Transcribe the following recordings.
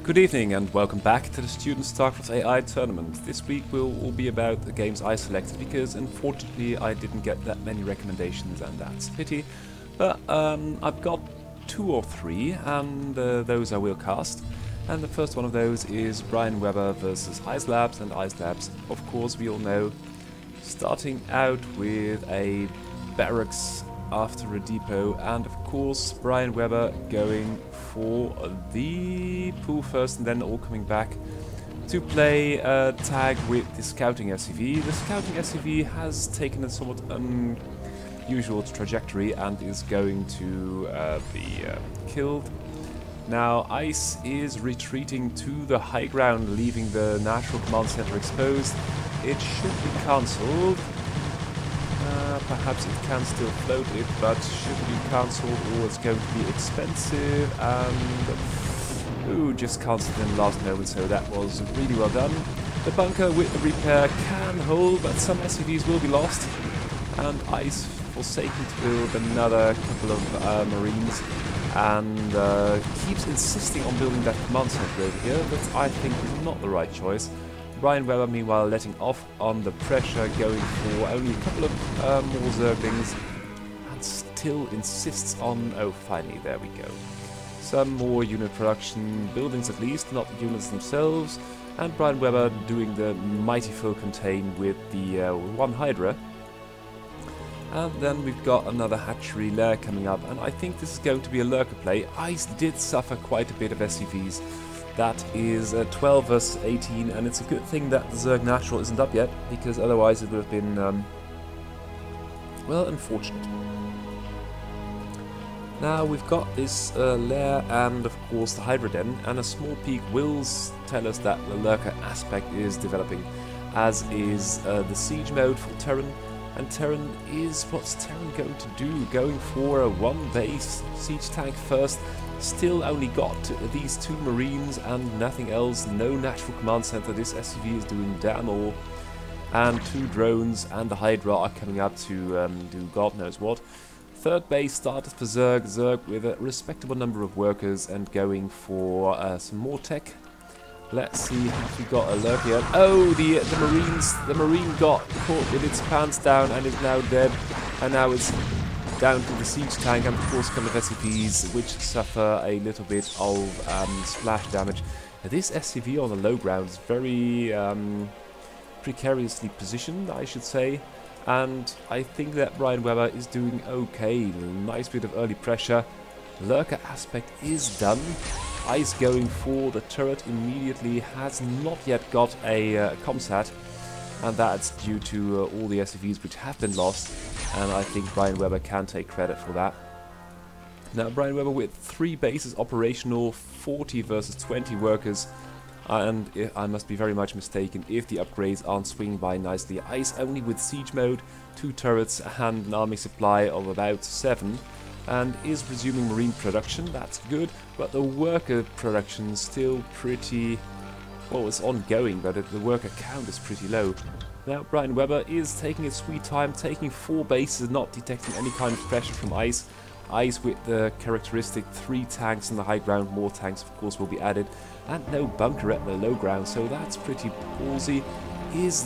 Good evening and welcome back to the Student StarCraft AI tournament. This week will all be about the games I selected because unfortunately I didn't get that many recommendations and that's a pity. But I've got 2 or 3 and those I will cast. And the first one of those is Brian Weber versus Ice Labs, and Ice Labs, of course, we all know, starting out with a barracks after a depot, and of course Brian Weber going for the pool first and then all coming back to play a tag with the scouting SCV. The scouting SCV has taken a somewhat unusual trajectory and is going to be killed. Now Ice is retreating to the high ground, leaving the natural command center exposed. It should be cancelled. Perhaps it can still float it, but should be cancelled or it's going to be expensive, and ooh, just cancelled in the last moment, so that was really well done. The bunker with the repair can hold, but some SCVs will be lost, and Ice forsaking to build another couple of Marines, and keeps insisting on building that command center over here, but I think is not the right choice. Brian Weber, meanwhile, letting off on the pressure, going for only a couple of more Zerglings, and still insists on... oh, finally, there we go. Some more unit production, buildings at least, not the units themselves, and Brian Weber doing the mighty full contain with the 1 Hydra. And then we've got another hatchery lair coming up, and I think this is going to be a lurker play. Ice did suffer quite a bit of SCVs. That is 12 versus 18, and it's a good thing that the Zerg Natural isn't up yet, because otherwise it would have been, well, unfortunate. Now we've got this lair and of course the Hydra Den, and a small peek will tell us that the lurker aspect is developing, as is the siege mode for Terran. And Terran is, what's Terran going to do? Going for a 1 base siege tank first. Still only got these 2 Marines and nothing else, no natural command center. This SCV is doing damn all. And 2 drones and the Hydra are coming up to do God knows what. 3rd base started for Zerg. Zerg with a respectable number of workers and going for some more tech. Let's see if we got a lurk here. Oh, the Marine got caught with its pants down and is now dead. And now it's down to the siege tank, and of course a couple of SCVs which suffer a little bit of splash damage. Now, this SCV on the low ground is very precariously positioned, I should say, and I think that Brian Weber is doing okay. Nice bit of early pressure. Lurker aspect is done. Ice going for the turret immediately, has not yet got a comsat, and that's due to all the SCVs which have been lost, and I think Brian Weber can take credit for that. Now Brian Weber with 3 bases operational, 40 versus 20 workers, and I must be very much mistaken if the upgrades aren't swinging by nicely. Ice only with siege mode, 2 turrets and an army supply of about 7, and is resuming Marine production. That's good, but the worker production is still pretty... well, it's ongoing, but the worker count is pretty low. Now Brian Weber is taking his sweet time, taking 4 bases, not detecting any kind of pressure from Ice. Ice with the characteristic 3 tanks in the high ground, more tanks of course will be added, and no bunker at the low ground, so that's pretty ballsy.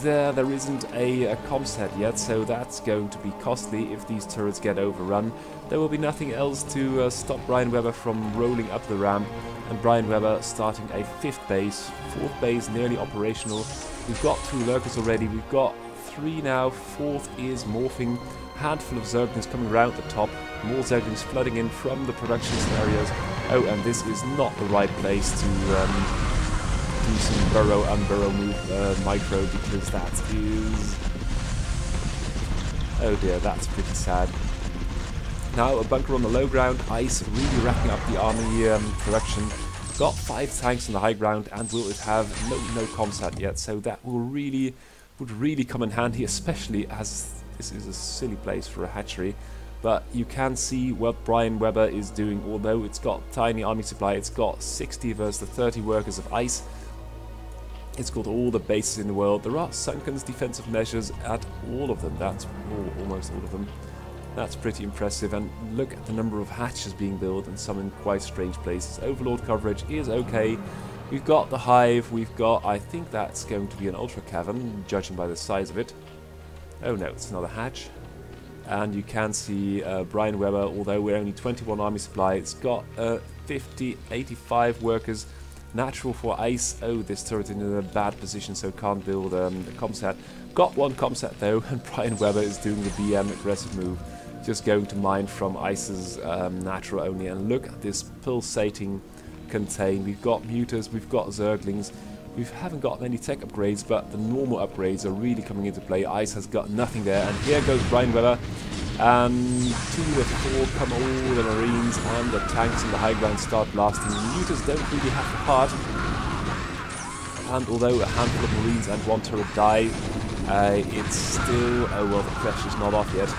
There isn't a comsat yet, so that's going to be costly if these turrets get overrun. There will be nothing else to stop Brian Weber from rolling up the ramp, and Brian Weber starting a 5th base, 4th base nearly operational. We've got 2 lurkers already, we've got 3 now, 4th is morphing, handful of Zerglings coming around the top, more Zerglings flooding in from the production scenarios. Oh, and this is not the right place to do some burrow unburrow move micro, because that is... oh dear, that's pretty sad. Now a bunker on the low ground, Ice really racking up the army production. Got 5 tanks on the high ground, and will it have no comsat yet, so that would really come in handy, especially as this is a silly place for a hatchery. But you can see what Brian Weber is doing. Although it's got tiny army supply, it's got 60 versus the 30 workers of Ice. It's got all the bases in the world. There are sunken defensive measures at all of them. That's almost all of them. That's pretty impressive, and look at the number of hatches being built, and some in quite strange places. Overlord coverage is okay, We've got the hive, we've got, I think that's going to be an ultra cavern, judging by the size of it. Oh no, it's another hatch. And you can see Brian Weber, although we're only 21 army supply, it's got 85 workers. Natural for ice. Oh, this turret is in a bad position, so can't build a comset. Got one comset though, and Brian Weber is doing the BM aggressive move. Just going to mine from ice's natural only. And look at this pulsating contain. We've got muters, we've got zerglings. We haven't got many tech upgrades, but the normal upgrades are really coming into play. Ice has got nothing there, and here goes Brian Weber. And 2 with 4 come all the marines, and the tanks in the high ground start blasting. The muters don't really have the part. And although a handful of marines and 1 turret die, it's still, oh well, the pressure's not off yet.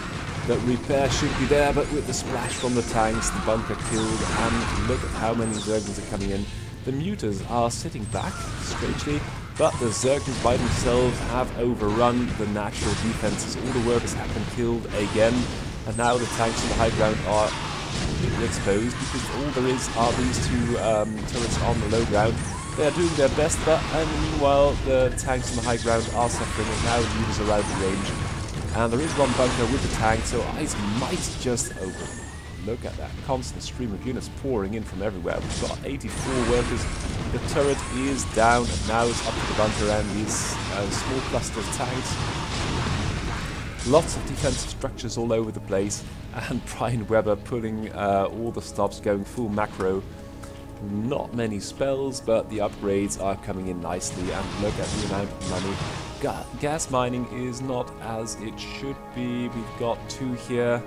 The repair should be there, but with the splash from the tanks, the bunker killed, and look at how many zerglings are coming in. The muters are sitting back, strangely, but the zerglings by themselves have overrun the natural defenses. All the workers have been killed again, and now the tanks on the high ground are completely exposed, because all there is are these 2 turrets on the low ground. They are doing their best, but meanwhile the tanks on the high ground are suffering, and now the muters are out of range. And there is 1 bunker with the tank, so ice might just open. Look at that constant stream of units pouring in from everywhere. We've got 84 workers. The turret is down, and now it's up to the bunker and these small cluster of tanks. Lots of defensive structures all over the place, and Brian Weber pulling all the stops, going full macro. Not many spells, but the upgrades are coming in nicely, and look at the amount of money. Gas mining is not as it should be. We've got 2 here.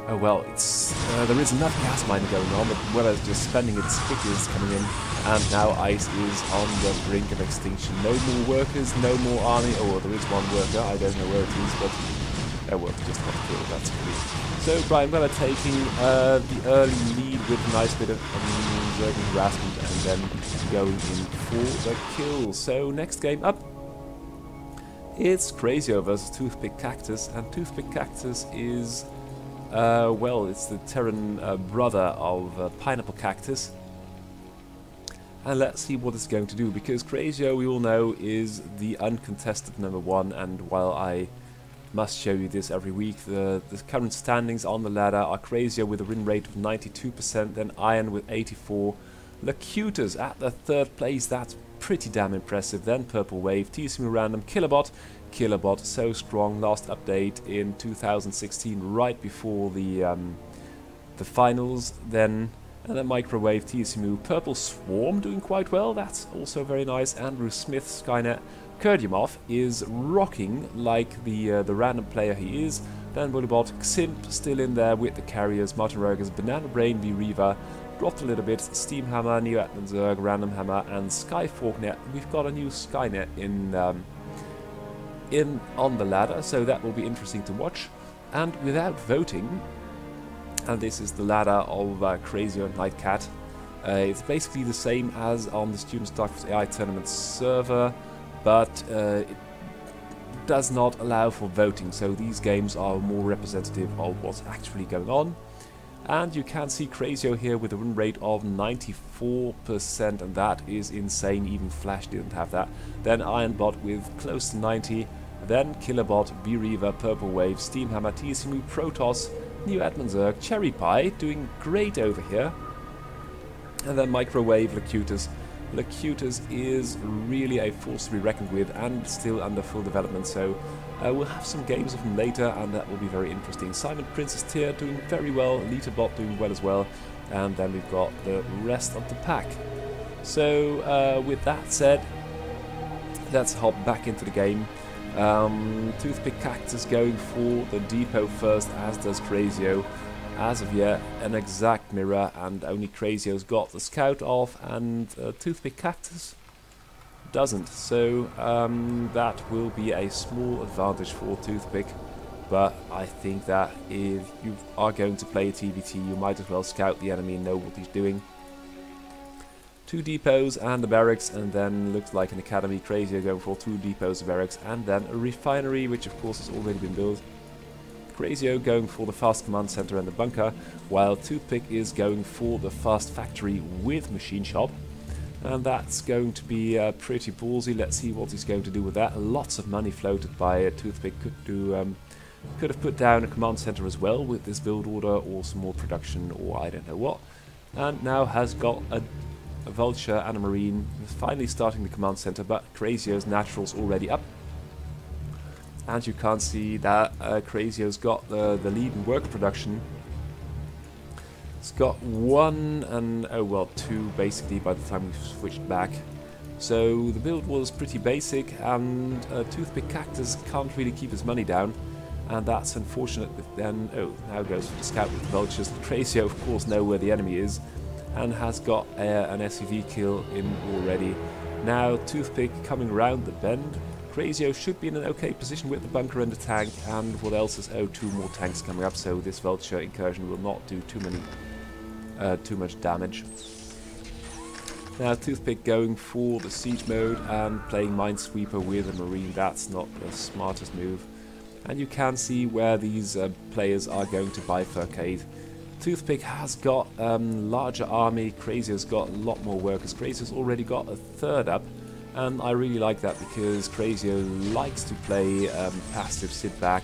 Oh well, it's there is enough gas mining going on, but Weber's just spending its figures coming in, and now ice is on the brink of extinction. No more workers, no more army. Oh, well, there is 1 worker, I don't know where it is, but oh well, just got killed, that's great. So Brian Weber taking the early lead with a nice bit of zergling harassment, and then going in for the kill. So next game up, it's Crazio versus Toothpick Cactus, and Toothpick Cactus is, well, it's the Terran brother of Pineapple Cactus. And let's see what it's going to do, because Crazio, we all know, is the uncontested #1, and while I must show you this every week, the current standings on the ladder are Crazio with a win rate of 92%, then Iron with 84%, Locutus at the 3rd place, that's pretty damn impressive, then Purple Wave, TSMU Random, Killerbot, so strong, last update in 2016, right before the finals, then Microwave, TSMU, Purple Swarm doing quite well, that's also very nice, Andrew Smith, Skynet, Kurdyumov is rocking like the random player he is, then Bullybot, Ximp still in there with the carriers, Martin Rogers, Banana Brain, V-Reaver, dropped a little bit, Steamhammer, Neo Atmanzerg, Random Hammer, and Skyforknet. We've got a new Skynet in on the ladder, so that will be interesting to watch. And without voting, and this is the ladder of Crazio and Nightcat, it's basically the same as on the Student StarCraft AI Tournament server, but it does not allow for voting, so these games are more representative of what's actually going on. And you can see Crazio here with a win rate of 94%, and that is insane, even Flash didn't have that. Then Ironbot with close to 90%, then Killerbot, V-Reaver, Purple Wave, Steamhammer, TSMU, Protoss, Neo Atmanzerg, Cherry Pie doing great over here, and then Microwave, Locutus. Locutus is really a force to be reckoned with and still under full development, so we'll have some games of him later, and that will be very interesting. Simon Princess Tier doing very well, Literbot doing well as well, and then we've got the rest of the pack. So with that said, let's hop back into the game. Toothpick Cactus going for the depot first, as does Crazio. As of yet, an exact mirror, and only Crazio's got the scout off, and Toothpick Cactus doesn't. So that will be a small advantage for Toothpick, but I think that if you are going to play a TVT, you might as well scout the enemy and know what he's doing. 2 depots and the barracks, and then looks like an academy. Crazio going for 2 depots, barracks, and then a refinery, which of course has already been built. Crazio going for the fast command center and the bunker, while Toothpick is going for the fast factory with machine shop. And that's going to be pretty ballsy. Let's see what he's going to do with that. Lots of money floated by Toothpick. Could have put down a command center as well with this build order, or some more production, or I don't know what. And now has got a Vulture and a Marine. He's finally starting the command center, but Crazio's Natural's already up. And you can't see that Crazio's got the lead in work production. It's got 1 and, oh well, 2 basically by the time we've switched back. So the build was pretty basic, and Toothpick Cactus can't really keep his money down. And that's unfortunate. Then, oh, now goes for the scout with the Vultures. Crazio, of course, know where the enemy is, and has got an SUV kill in already. Now Toothpick coming around the bend. Crazio should be in an okay position with the bunker and the tank, and what else is, oh, 2 more tanks coming up, so this Vulture incursion will not do too much damage. Now Toothpick going for the siege mode and playing Minesweeper with a Marine. That's not the smartest move. And you can see where these players are going to bifurcate. Toothpick has got larger army. Crazio's got a lot more workers. Crazio's already got a 3rd up, and I really like that because Crazio likes to play passive sit back,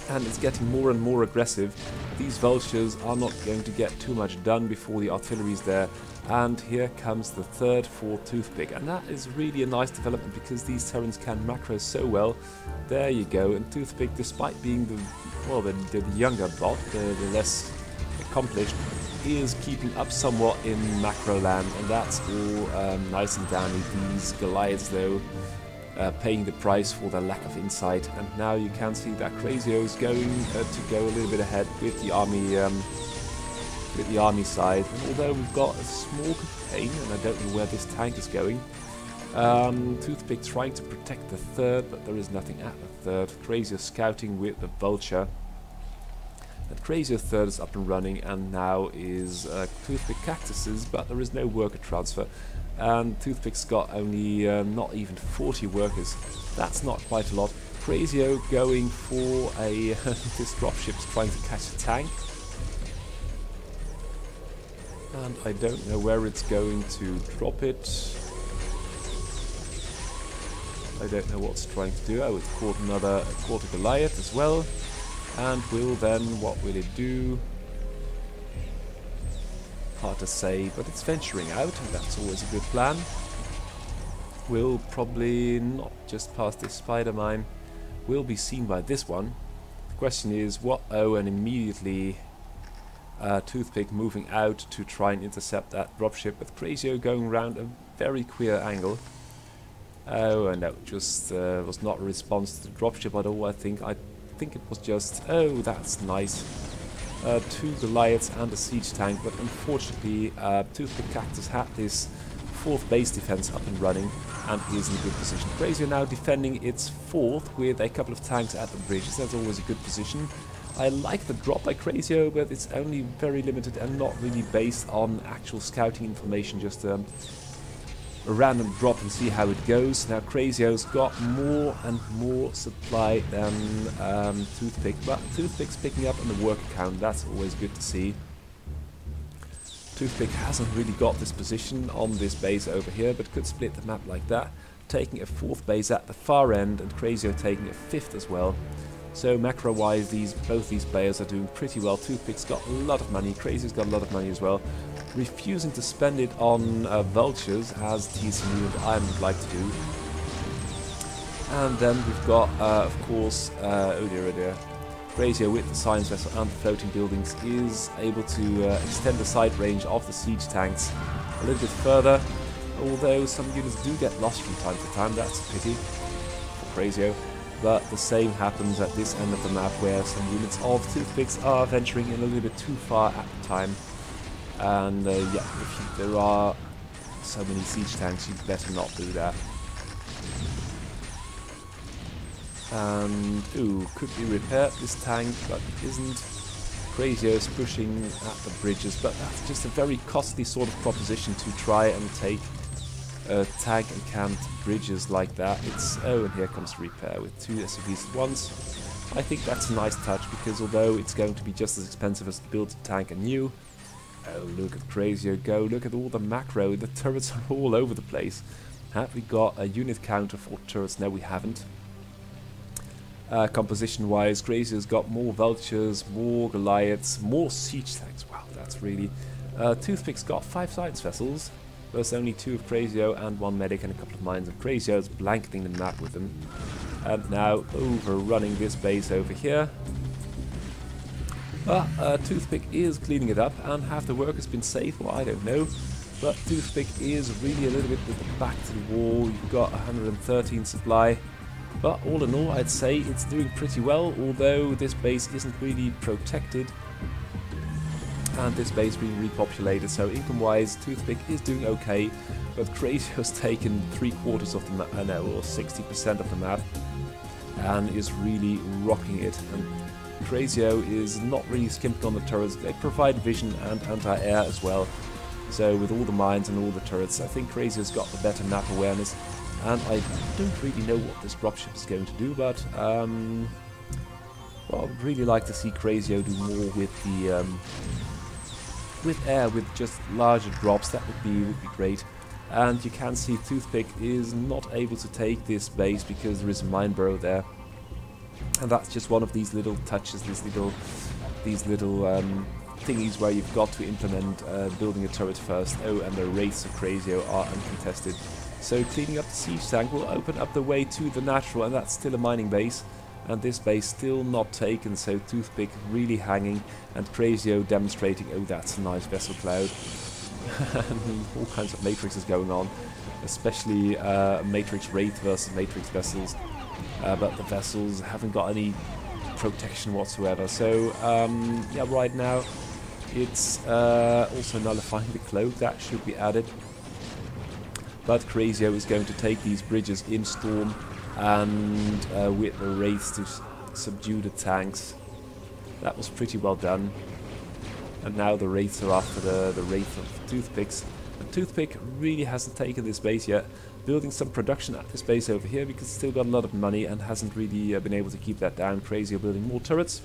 and it's getting more and more aggressive. These Vultures are not going to get too much done before the artillery's there. And here comes the 3rd for Toothpick, and that is really a nice development because these Terrans can macro so well. There you go, and Toothpick, despite being the younger bot, the less accomplished, is keeping up somewhat in macro land, and that's all nice and dandy. These Goliaths, though, paying the price for their lack of insight. And now you can see that Crazio is going to go a little bit ahead with the army side. And although we've got a small campaign, and I don't know where this tank is going, Toothpick trying to protect the 3rd, but there is nothing at the 3rd. Crazio scouting with the Vulture. And Crazio 3rd is up and running, and now is Toothpick Cactuses, but there is no worker transfer. And Toothpick's got only not even 40 workers. That's not quite a lot. Crazio going for a this dropship's trying to catch a tank. And I don't know where it's going to drop it. I don't know what's trying to do. Oh, it's caught another quarter Goliath as well. And will then, what will it do? Hard to say, but it's venturing out, and that's always a good plan. Will probably not just pass this spider mine. Will be seen by this one. The question is what? Oh, and immediately Toothpick moving out to try and intercept that dropship, with Crazio going around a very queer angle. Oh, and that just was not a response to the dropship at all. I think it was just, oh, that's nice. 2 Goliaths and a siege tank, but unfortunately Toothpick Cactus had this 4th base defense up and running and is in a good position. Crazio now defending its 4th with a couple of tanks at the bridges. That's always a good position. I like the drop by Crazio, but it's only very limited and not really based on actual scouting information, just a random drop and see how it goes. Now Crazio's got more and more supply than Toothpick, but Toothpick's picking up on the work account. That's always good to see. Toothpick hasn't really got this position on this base over here, but could split the map like that, taking a 4th base at the far end, and Crazio taking a 5th as well. So macro-wise, both these players are doing pretty well. Toothpick's got a lot of money, Crazio's got a lot of money as well. Refusing to spend it on Vultures, as TCU and I would like to do. And then we've got, of course, oh dear, Crazio with the science vessel and the floating buildings is able to extend the sight range of the siege tanks a little bit further. Although some units do get lost from time to time, that's a pity for Crazio. But the same happens at this end of the map, where some units of Toothpicks are venturing in a little bit too far at the time. And yeah, if there are so many siege tanks, you'd better not do that. And, ooh, could be repaired, this tank, but it isn't. Crazio's pushing at the bridges, but that's just a very costly sort of proposition to try and take tank and camped bridges like that. It's, oh, and here comes repair with 2 SUVs at once. I think that's a nice touch, because although it's going to be just as expensive as to build a tank anew, Oh, look at Crazio go. Look at all the macro. The turrets are all over the place. Have we got a unit counter for turrets? No, we haven't. Composition-wise, Crazio's got more Vultures, more Goliaths, more Siege Tanks. Wow, that's really... Toothpick's got 5 science vessels. There's only 2 of Crazio and 1 medic and a couple of mines. And Crazio's blanketing the map with them. And now overrunning this base over here. Toothpick is cleaning it up, and have the workers been safe? Well, I don't know. But Toothpick is really a little bit with the back to the wall. You've got 113 supply. But all in all, I'd say it's doing pretty well, although this base isn't really protected. And this base being repopulated, so income-wise, Toothpick is doing okay. But Crazio's taken 3/4 of the map, no, or 60% of the map, and is really rocking it. And Crazio is not really skimped on the turrets. They provide vision and anti-air as well. So with all the mines and all the turrets, I think Crazio's got the better map awareness. And I don't really know what this dropship is going to do, but well, I would really like to see Crazio do more with the with air, with just larger drops. That would be great. And you can see Toothpick is not able to take this base because there is a mine burrow there. And that's just one of these little touches, these little thingies where you've got to implement building a turret first. Oh, and the wraiths of Crazio are uncontested. So cleaning up the siege tank will open up the way to the natural, and that's still a mining base. And this base still not taken, so Toothpick really hanging, and Crazio demonstrating, oh, that's a nice vessel cloud. And all kinds of matrixes going on, especially Matrix Wraith versus Matrix Vessels. But the vessels haven't got any protection whatsoever. So yeah, right now it's also nullifying the cloak. That should be added. But Crazio is going to take these bridges in Storm and with the Wraiths to subdue the tanks. That was pretty well done. And now the Wraiths are after the Wraith of Toothpicks. And Toothpick really hasn't taken this base yet. Building some production at this base over here because it's still got a lot of money and hasn't really been able to keep that down. Crazio building more turrets.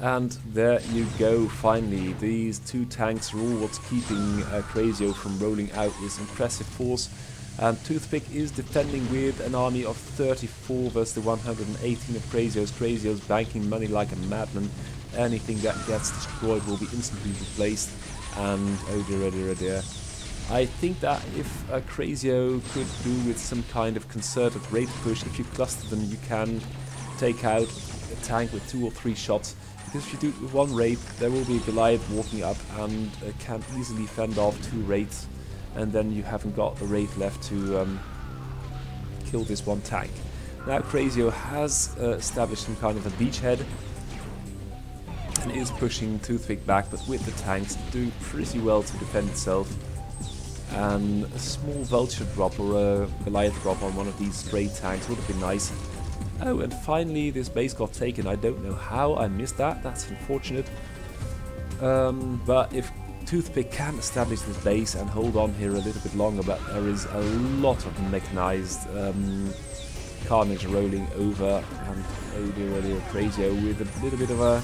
And there you go, finally. These 2 tanks are all what's keeping Crazio from rolling out his impressive force. And Toothpick is defending with an army of 34 versus the 118 of Crazio's. Crazio's banking money like a madman. Anything that gets destroyed will be instantly replaced. And oh dear, oh dear, oh dear. I think that if Crazio could do with some kind of concerted raid push, if you cluster them, you can take out a tank with 2 or 3 shots. Because if you do it with 1 raid, there will be a Goliath walking up and can easily fend off 2 raids. And then you haven't got the raid left to kill this 1 tank. Now Crazio has established some kind of a beachhead and is pushing Toothpick back, but with the tanks doing pretty well to defend itself. And a small vulture drop or a Goliath drop on one of these stray tanks would have been nice. Oh, and finally this base got taken. I don't know how I missed that. That's unfortunate. But if Toothpick can establish this base and hold on here a little bit longer, but there is a lot of mechanized carnage rolling over, and oh dear, Crazio with a little bit of a...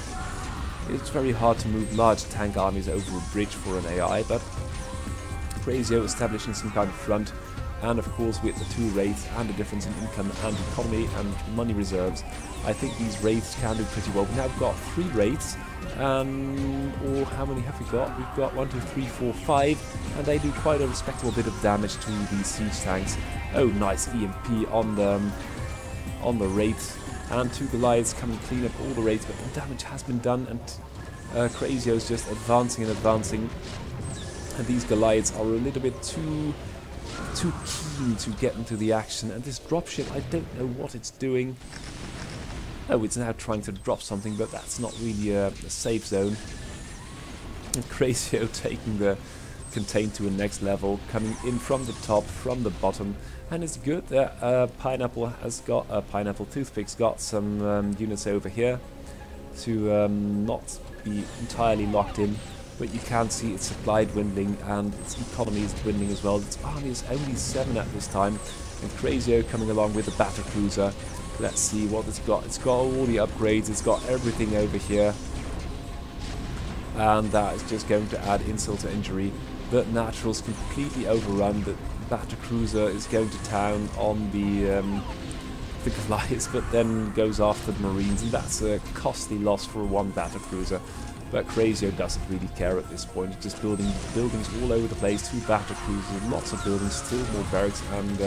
It's very hard to move large tank armies over a bridge for an AI, but Crazio establishing some kind of front, and of course with the 2 raids and the difference in income and economy and money reserves, I think these raids can do pretty well. We've now got 3 raids, or how many have we got? We've got 1, 2, 3, 4, 5, and they do quite a respectable bit of damage to these siege tanks. Oh, nice EMP on the raids, and 2 Goliaths come and clean up all the raids, but the damage has been done, and Crazio's just advancing and advancing. And these Goliaths are a little bit too keen to get into the action. And this dropship, I don't know what it's doing. Oh, it's now trying to drop something, but that's not really a safe zone. And Crazio taking the contain to a next level, coming in from the top, from the bottom. And it's good that Pineapple has got, Pineapple Toothpick's got some units over here to not be entirely locked in. But you can see its supply dwindling and its economy is dwindling as well. Its army is only 7 at this time. And Crazio coming along with a battle cruiser. Let's see what it's got. It's got all the upgrades. It's got everything over here. and that is just going to add insult to injury. The Naturals completely overrun. The Battlecruiser is going to town on the Goliaths, but then goes after the Marines, and that's a costly loss for one Battlecruiser. But Crazio doesn't really care at this point. He's just building buildings all over the place, 2 Battlecruisers, lots of buildings, still more barracks, and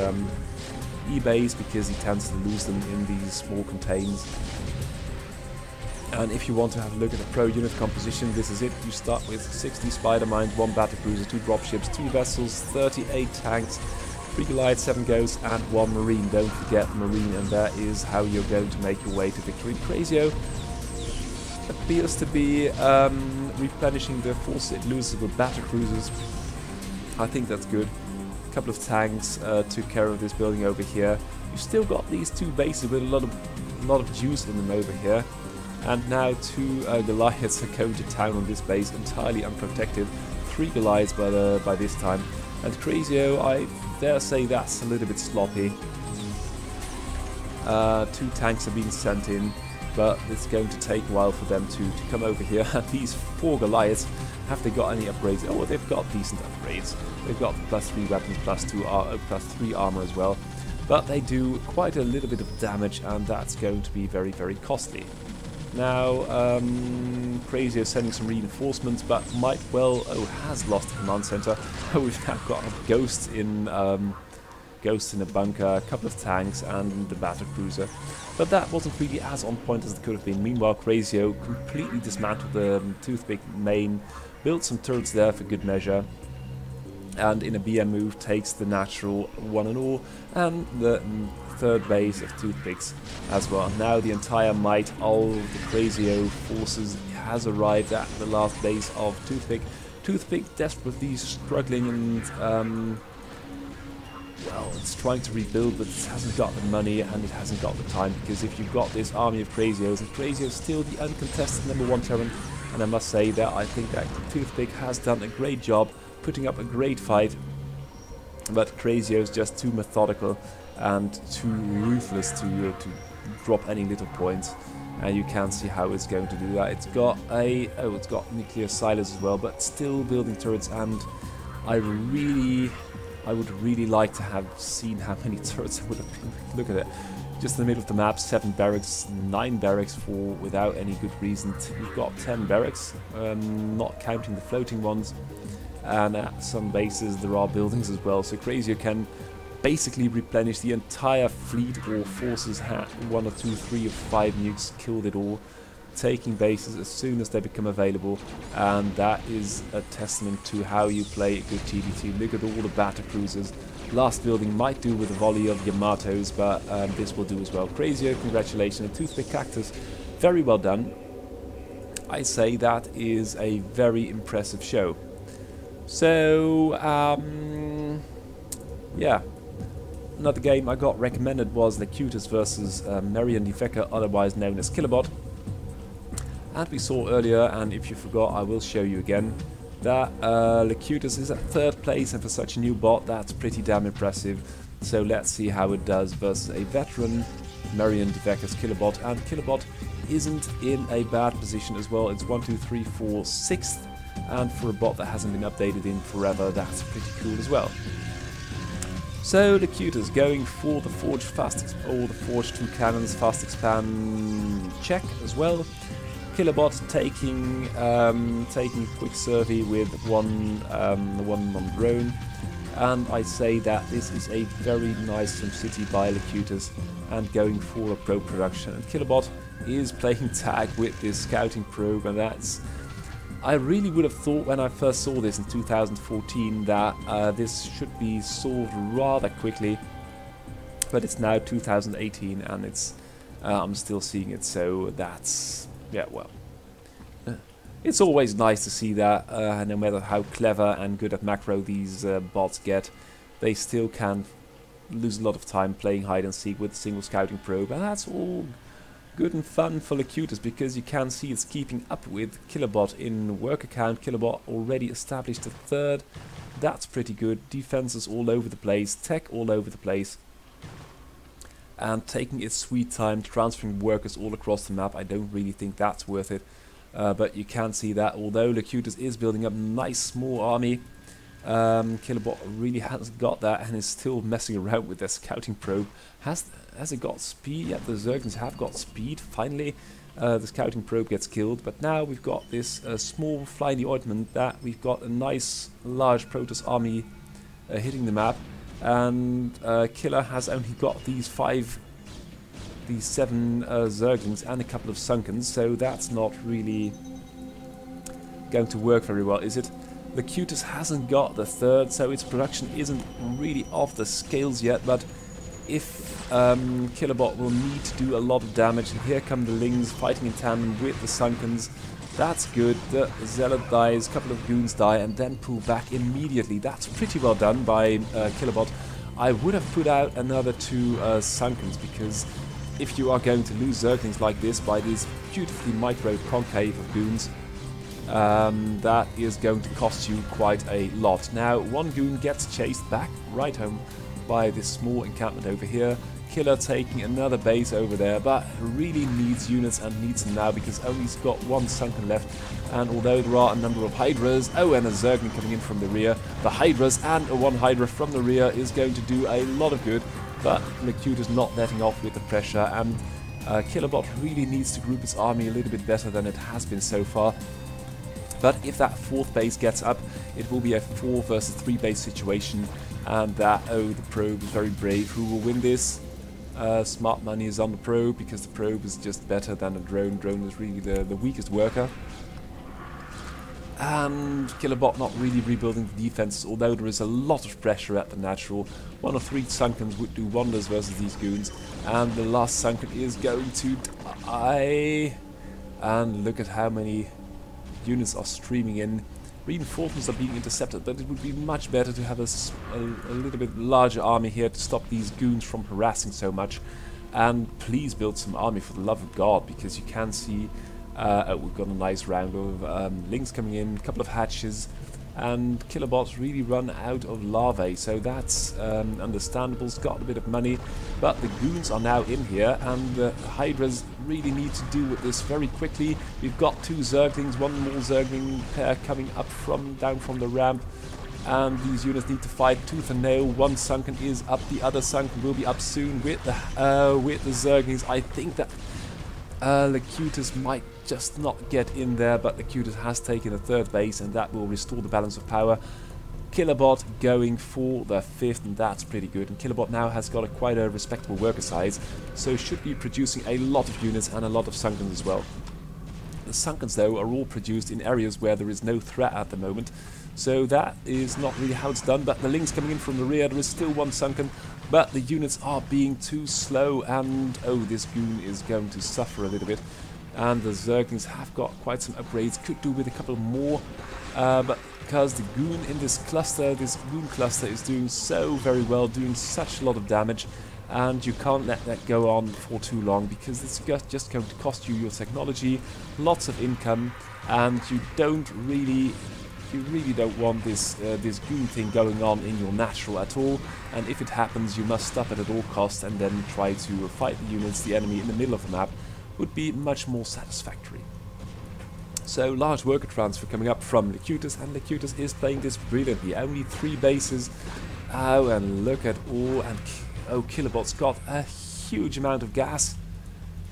E-bays, because he tends to lose them in these small contains. And if you want to have a look at the pro unit composition, this is it. You start with 60 Spider Mines, 1 Battlecruiser, 2 dropships, 2 vessels, 38 tanks, 3 Goliaths, 7 Ghosts, and 1 Marine. Don't forget Marine, and that is how you're going to make your way to victory. Crazio appears to be replenishing the force it loses with Battlecruisers. I think that's good. A couple of tanks took care of this building over here. You've still got these 2 bases with a lot of juice in them over here. And now 2 Goliaths are going to town on this base, entirely unprotected. 3 Goliaths by this time. And Crazio, I dare say that's a little bit sloppy. 2 tanks are being sent in, but it's going to take a while for them to come over here. And these 4 Goliaths, have they got any upgrades? Oh, they've got decent upgrades. They've got +3 weapons, +3 armor as well. But they do quite a little bit of damage, and that's going to be very, very costly. Now, Crazio is sending some reinforcements, but might well... Oh, has lost the command center. Oh, we've now got a Ghost in a bunker, a couple of tanks, and the Battlecruiser. But that wasn't really as on point as it could have been. Meanwhile, Crazio completely dismantled the Toothpick main, built some turrets there for good measure, and in a BM move takes the natural 1 and all, and the 3rd base of Toothpicks as well. Now the entire might of the Crazio forces has arrived at the last base of Toothpick. Toothpick desperately struggling and well, it's trying to rebuild, but it hasn't got the money and it hasn't got the time, because if you've got this army of Crazios, and Crazio's still the uncontested #1 Terran, and I must say that I think that Toothpick has done a great job putting up a great fight, but Crazio's just too methodical and too ruthless to drop any little points, and you can't see how it's going to do that. It's got it's got nuclear silos as well, but still building turrets, and I would really like to have seen how many turrets would have been. Look at it, just in the middle of the map, 7 barracks, 9 barracks for without any good reason. You've got 10 barracks, not counting the floating ones, and at some bases there are buildings as well, so Crazio can basically replenish the entire fleet or forces. Had 1 or 2, 3 or 5 nukes, killed it all, taking bases as soon as they become available, and that is a testament to how you play a good TDT. Look at all the Battlecruisers. Last building might do with a volley of Yamatos, but this will do as well. Crazio, congratulations. And Toothpick Cactus, very well done. I say that is a very impressive show. So, yeah. Another game I got recommended was Locutus versus Marian Defecker, otherwise known as Killerbot. And we saw earlier, and if you forgot, I will show you again, that Locutus is at 3rd place, and for such a new bot, that's pretty damn impressive. So let's see how it does versus a veteran, Marian Defecker's Killerbot. And Killerbot isn't in a bad position as well. It's 1, 2, 3, 4, 6th, and for a bot that hasn't been updated in forever, that's pretty cool as well. So Locutus going for the Forge the Forge 2 cannons, fast expand check as well. Killerbot taking quick survey with one drone, and I say that this is a very nice SimCity by Locutus and going for a probe production. And Killerbot is playing tag with this scouting probe, and that's... I really would have thought when I first saw this in 2014 that this should be solved rather quickly, but it's now 2018 and it's I'm still seeing it, so that's, yeah, well, it's always nice to see that no matter how clever and good at macro these bots get, they still can lose a lot of time playing hide and seek with a single scouting probe, and that's all good and fun for Locutus, because you can see it's keeping up with Killerbot in work account. Killerbot already established a 3rd. That's pretty good. Defenses all over the place, tech all over the place, and taking its sweet time transferring workers all across the map. I don't really think that's worth it. But you can see that although Locutus is building up a nice small army, Killabot really hasn't got that and is still messing around with their scouting probe. Has it got speed? Yeah, the Zerglings have got speed. Finally, the scouting probe gets killed. But now we've got this small fly in the ointment that we've got a nice large Protoss army hitting the map. And Killer has only got these 7 Zerglings and a couple of Sunkens, so that's not really going to work very well, is it? Locutus hasn't got the third, so its production isn't really off the scales yet, but if Killabot will need to do a lot of damage, and here come the Lings fighting in tandem with the Sunkens, that's good. The Zealot dies, a couple of Goons die, and then pull back immediately. That's pretty well done by Killabot. I would have put out another 2 Sunkens, because if you are going to lose Zerglings like this by these beautifully micro concave of Goons, that is going to cost you quite a lot. Now, 1 Goon gets chased back right home by this small encampment over here. Killer taking another base over there, but really needs units and needs them now because only he's got 1 Sunken left. And although there are a number of Hydras, oh, and a Zergling coming in from the rear, the Hydras and a 1 Hydra from the rear is going to do a lot of good. But Locutus is not letting off with the pressure, and Killabot really needs to group its army a little bit better than it has been so far. But if that 4th base gets up, it will be a 4 versus 3 base situation, and that, oh, the probe is very brave. Who will win this? Smart money is on the probe, because the probe is just better than the drone. Drone is really the weakest worker. And Killabot not really rebuilding the defenses, although there is a lot of pressure at the natural. 1 or 3 Sunkens would do wonders versus these Goons. And the last Sunken is going to die. And look at how many units are streaming in. Reinforcements are being intercepted, but it would be much better to have a little bit larger army here to stop these Goons from harassing so much. And please build some army for the love of God, because you can see we've got a nice round of Lings coming in, a couple of hatches, and Killabot's really run out of larvae, so that's understandable. It's got a bit of money, but the Goons are now in here, and the Hydras really need to deal with this very quickly. We've got 2 Zerglings, 1 more Zergling pair coming up down from the ramp, and these units need to fight tooth and nail. 1 Sunken is up, the other Sunken will be up soon with the Zerglings. I think that Locutus might just not get in there, but Locutus has taken a 3rd base, and that will restore the balance of power. Killabot going for the 5th, and that's pretty good. And Killabot now has got quite a respectable worker size, so should be producing a lot of units and a lot of Sunkens as well. The Sunkens, though, are all produced in areas where there is no threat at the moment, so that is not really how it's done. But the Lings coming in from the rear, there is still 1 Sunken, but the units are being too slow, and oh, this Goon is going to suffer a little bit. And the Zerglings have got quite some upgrades, could do with a couple more, but because the Goon in this Goon cluster is doing so very well, doing such a lot of damage, and you can't let that go on for too long, because it's just going to cost you your technology, lots of income, and you really don't want this Goon thing going on in your natural at all. And if it happens, you must stop it at all costs and then try to fight the units, the enemy in the middle of the map, would be much more satisfactory. So large worker transfer coming up from Locutus, and Locutus is playing this brilliantly. Only 3 bases. Oh, and look at all, and oh, Killabot's got a huge amount of gas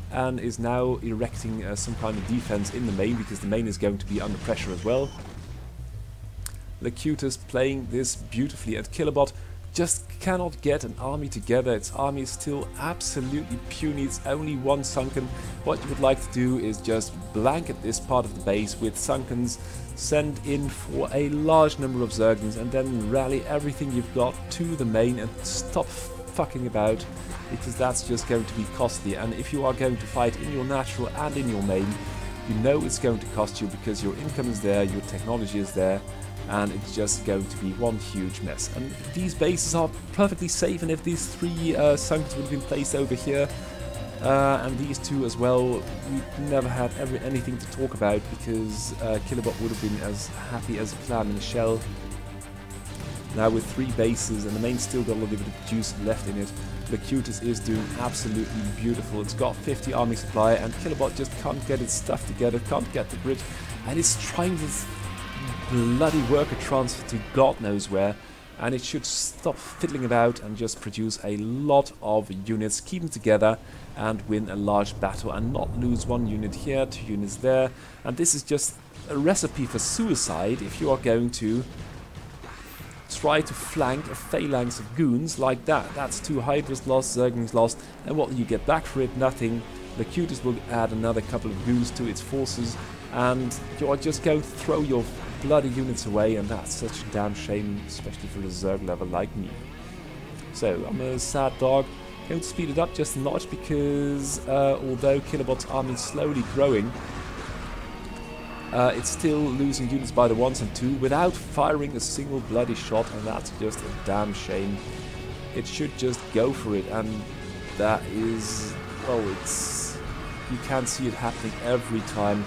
and is now erecting some kind of defense in the main, because the main is going to be under pressure as well. Locutus playing this beautifully, and Killabot just cannot get an army together. Its army is still absolutely puny. It's only 1 Sunken. What you would like to do is just blanket this part of the base with Sunkens, send in for a large number of Zerglings, and then rally everything you've got to the main and stop fucking about, because that's just going to be costly. And if you are going to fight in your natural and in your main, you know it's going to cost you, because your income is there, your technology is there, and it's just going to be one huge mess. And these bases are perfectly safe, and if these 3 Sunkens would have been placed over here, and these 2 as well, we never had anything to talk about, because Killabot would have been as happy as a clam in a shell. Now with 3 bases, and the main still got a little bit of juice left in it, Locutus is doing absolutely beautiful. It's got 50 army supply, and Killabot just can't get its stuff together, can't get the grid, and it's trying this bloody worker transfer to God knows where, and it should stop fiddling about and just produce a lot of units, keep them together, and win a large battle, and not lose 1 unit here, 2 units there. And this is just a recipe for suicide if you are going to try to flank a phalanx of goons like that. That's 2 Hydras lost, Zerglings lost, and what you get back for it? Nothing. Locutus will add another couple of goons to its forces, and you are just going to throw your bloody units away, and that's such a damn shame, especially for a Zerg level like me. So, I'm a sad dog. Going to speed it up just a notch because although Killabot's army is slowly growing, it's still losing units by the 1s and 2 without firing a single bloody shot, and that's just a damn shame. It should just go for it, and that is, well, you can see it happening every time.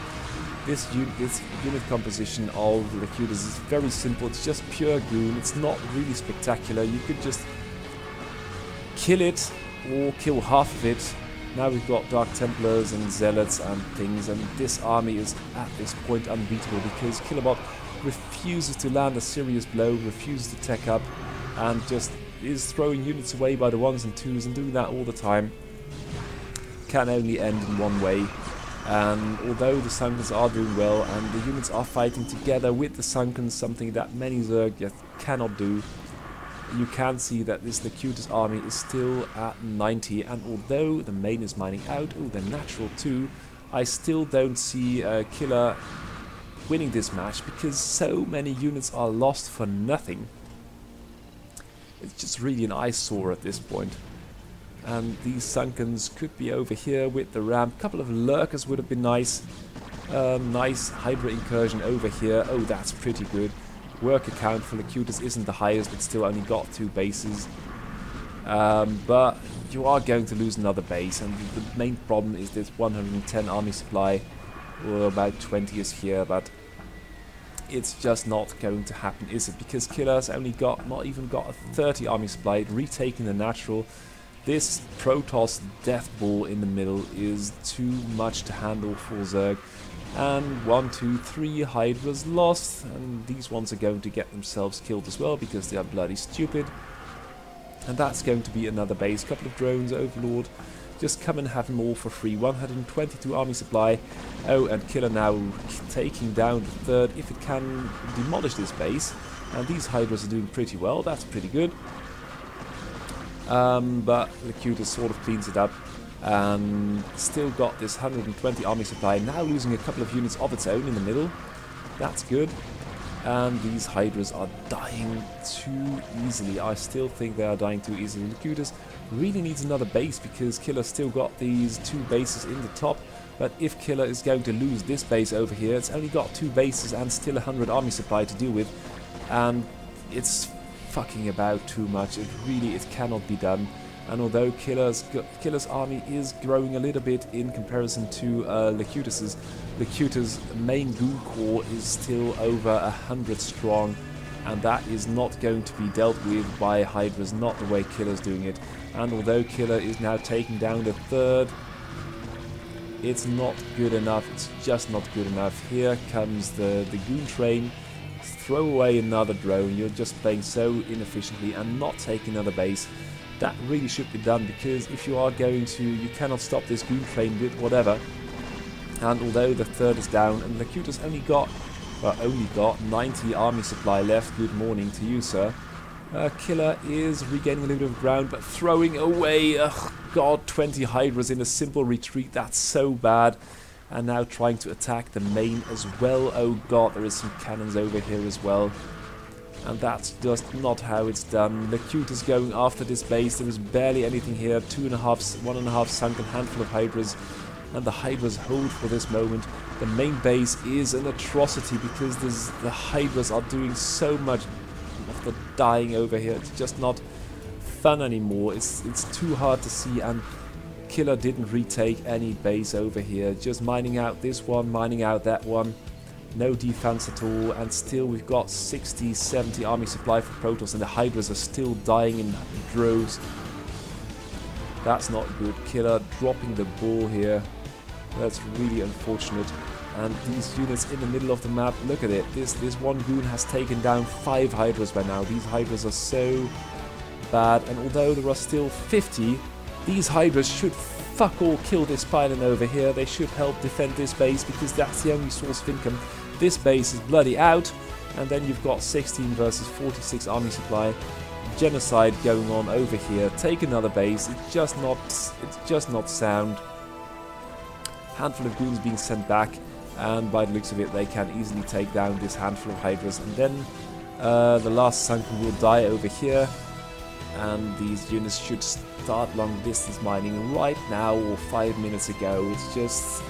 This unit composition of Locutus is very simple. It's just pure goon. It's not really spectacular. You could just kill it or kill half of it. Now we've got Dark Templars and Zealots and things, and this army is at this point unbeatable because Killabot refuses to land a serious blow, refuses to tech up, and just is throwing units away by the 1s and 2s, and doing that all the time can only end in one way. And although the Sunkens are doing well and the units are fighting together with the Sunkens, something that many Zerg yet cannot do, you can see that this Locutus army is still at 90, and although the main is mining out, oh, they're natural too, I still don't see Killer winning this match because so many units are lost for nothing. It's just really an eyesore at this point. And these Sunkens could be over here with the ramp. A couple of Lurkers would have been nice. Nice Hydra incursion over here. Oh, that's pretty good. Worker count for Locutus isn't the highest, but still only got 2 bases. But you are going to lose another base, and the main problem is this 110 army supply. Well, about 20 is here, but it's just not going to happen, is it? Because Killer's only got, not even got a 30 army supply, retaking the natural. This Protoss Death Ball in the middle is too much to handle for Zerg. And 1, 2, 3 Hydras lost, and these ones are going to get themselves killed as well because they are bloody stupid. And that's going to be another base. Couple of drones, Overlord. Just come and have them all for free. 122 army supply. Oh, and Killer now taking down the 3rd if it can demolish this base. And these Hydras are doing pretty well. That's pretty good. But Locutus sort of cleans it up. Still got this 120 army supply, now losing a couple of units of its own in the middle. That's good. And these Hydras are dying too easily. I still think they are dying too easily. Locutus really needs another base because Killer still got these 2 bases in the top. But if Killer is going to lose this base over here, it's only got 2 bases and still 100 army supply to deal with. And it's fucking about too much. It cannot be done. And although Killer's army is growing a little bit in comparison to Locutus's, Locutus' main goon core is still over 100 strong, and that is not going to be dealt with by Hydras, not the way Killer's doing it. And although Killer is now taking down the 3rd, it's not good enough. It's just not good enough. Here comes the goon train. Throw away another drone. You're just playing so inefficiently and not taking another base. That really should be done, because if you are going to, you cannot stop this goon train with whatever. And although the 3rd is down, and Locutus only got 90 army supply left, good morning to you, sir. Killer is regaining a little bit of ground, but throwing away, ugh, god, 20 Hydras in a simple retreat. That's so bad. And now trying to attack the main as well. Oh god, there is some cannons over here as well. And that's just not how it's done. Locutus going after this base. There is barely anything here. 1.5 sunken, handful of Hydras. And the Hydras hold for this moment. The main base is an atrocity because the Hydras are doing so much of the dying over here. It's just not fun anymore. It's too hard to see, and Killer didn't retake any base over here. Just mining out this one, mining out that one. No defense at all, and still we've got 60, 70 army supply for Protoss, and the Hydras are still dying in droves. That's not good. Killer dropping the ball here. That's really unfortunate. And these units in the middle of the map, look at it. This one goon has taken down 5 Hydras by now. These Hydras are so bad. And although there are still 50, these Hydras should fuck all kill this pylon over here. They should help defend this base because that's the only source of income. This base is bloody out. And then you've got 16 versus 46 army supply. Genocide going on over here. Take another base. It's just not sound. Handful of goons being sent back, and by the looks of it they can easily take down this handful of Hydras, and then the last Sunken will die over here, and these units should start long distance mining right now or 5 minutes ago. It's just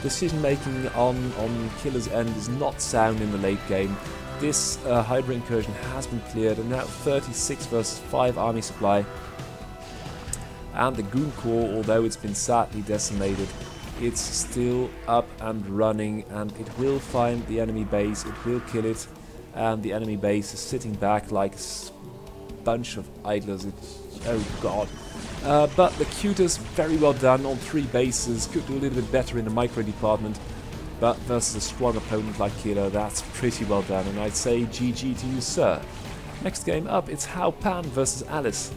decision making on Killer's end is not sound in the late game. This Hydra incursion has been cleared, and now 36 versus 5 army supply, and the Goon Corps, although it's been sadly decimated, it's still up and running, and it will find the enemy base, it will kill it, and the enemy base is sitting back like a bunch of idlers. Oh god. But the Cutus, very well done on 3 bases, could do a little bit better in the micro department, but versus a strong opponent like Killer, that's pretty well done, and I'd say GG to you, sir. Next game up, it's Hao Pan versus Alice.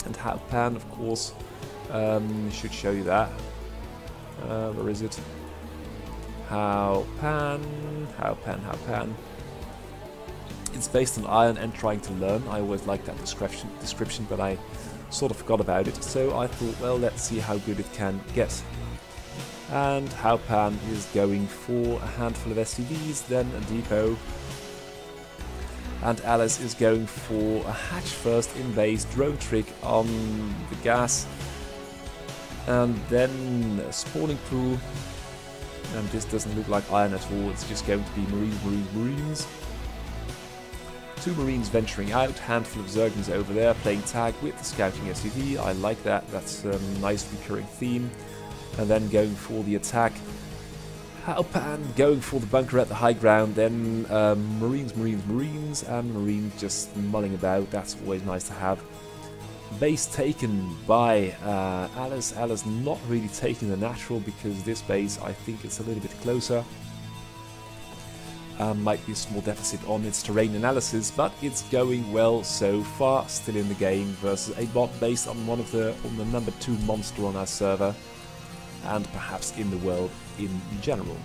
And Hao Pan, of course, should show you that. Where is it? Hao Pan. It's based on Iron and trying to learn. I always like that description, but I sort of forgot about it. So I thought, well, let's see how good it can get. And Hao Pan is going for a handful of SCVs, then a depot. And Alice is going for a hatch first in base, drone trick on the gas. And then a spawning pool, and this doesn't look like Iron at all, it's just going to be Marines. 2 Marines venturing out, handful of Zergans over there playing tag with the scouting SUV. I like that, that's a nice recurring theme. And then going for the attack. Hao Pan going for the bunker at the high ground, then Marines, and Marines just mulling about, that's always nice to have. Base taken by Alice. Alice not really taking the natural because this base, I think it's a little bit closer. Might be a small deficit on its terrain analysis, but it's going well so far. Still in the game versus a bot based on on the number 2 monster on our server, and perhaps in the world in general.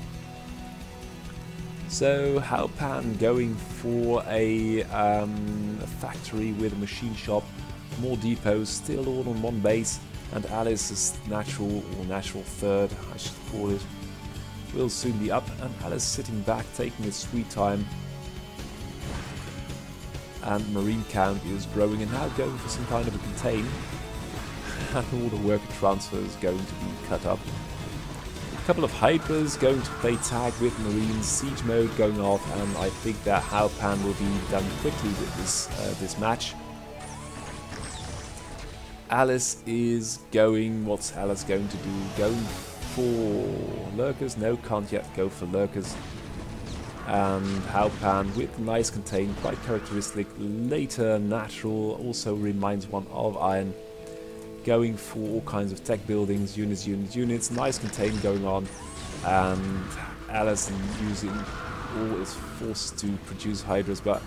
So Hao Pan going for a factory with a machine shop. More depots, still all on 1 base, and Alice's natural third, I should call it, will soon be up, and Alice sitting back, taking its sweet time. And Marine count is growing, and now going for some kind of a contain, and all the worker transfers going to be cut up. A couple of Hydras going to play tag with Marines, siege mode going off, and I think that Hao Pan will be done quickly with this match. Alice is going, what's Alice going to do? Going for Lurkers? No, can't yet go for Lurkers. And Hao Pan with nice contain, quite characteristic. Later natural, also reminds one of Iron. Going for all kinds of tech buildings, units, nice contain going on. And Alice using all its force to produce Hydras, but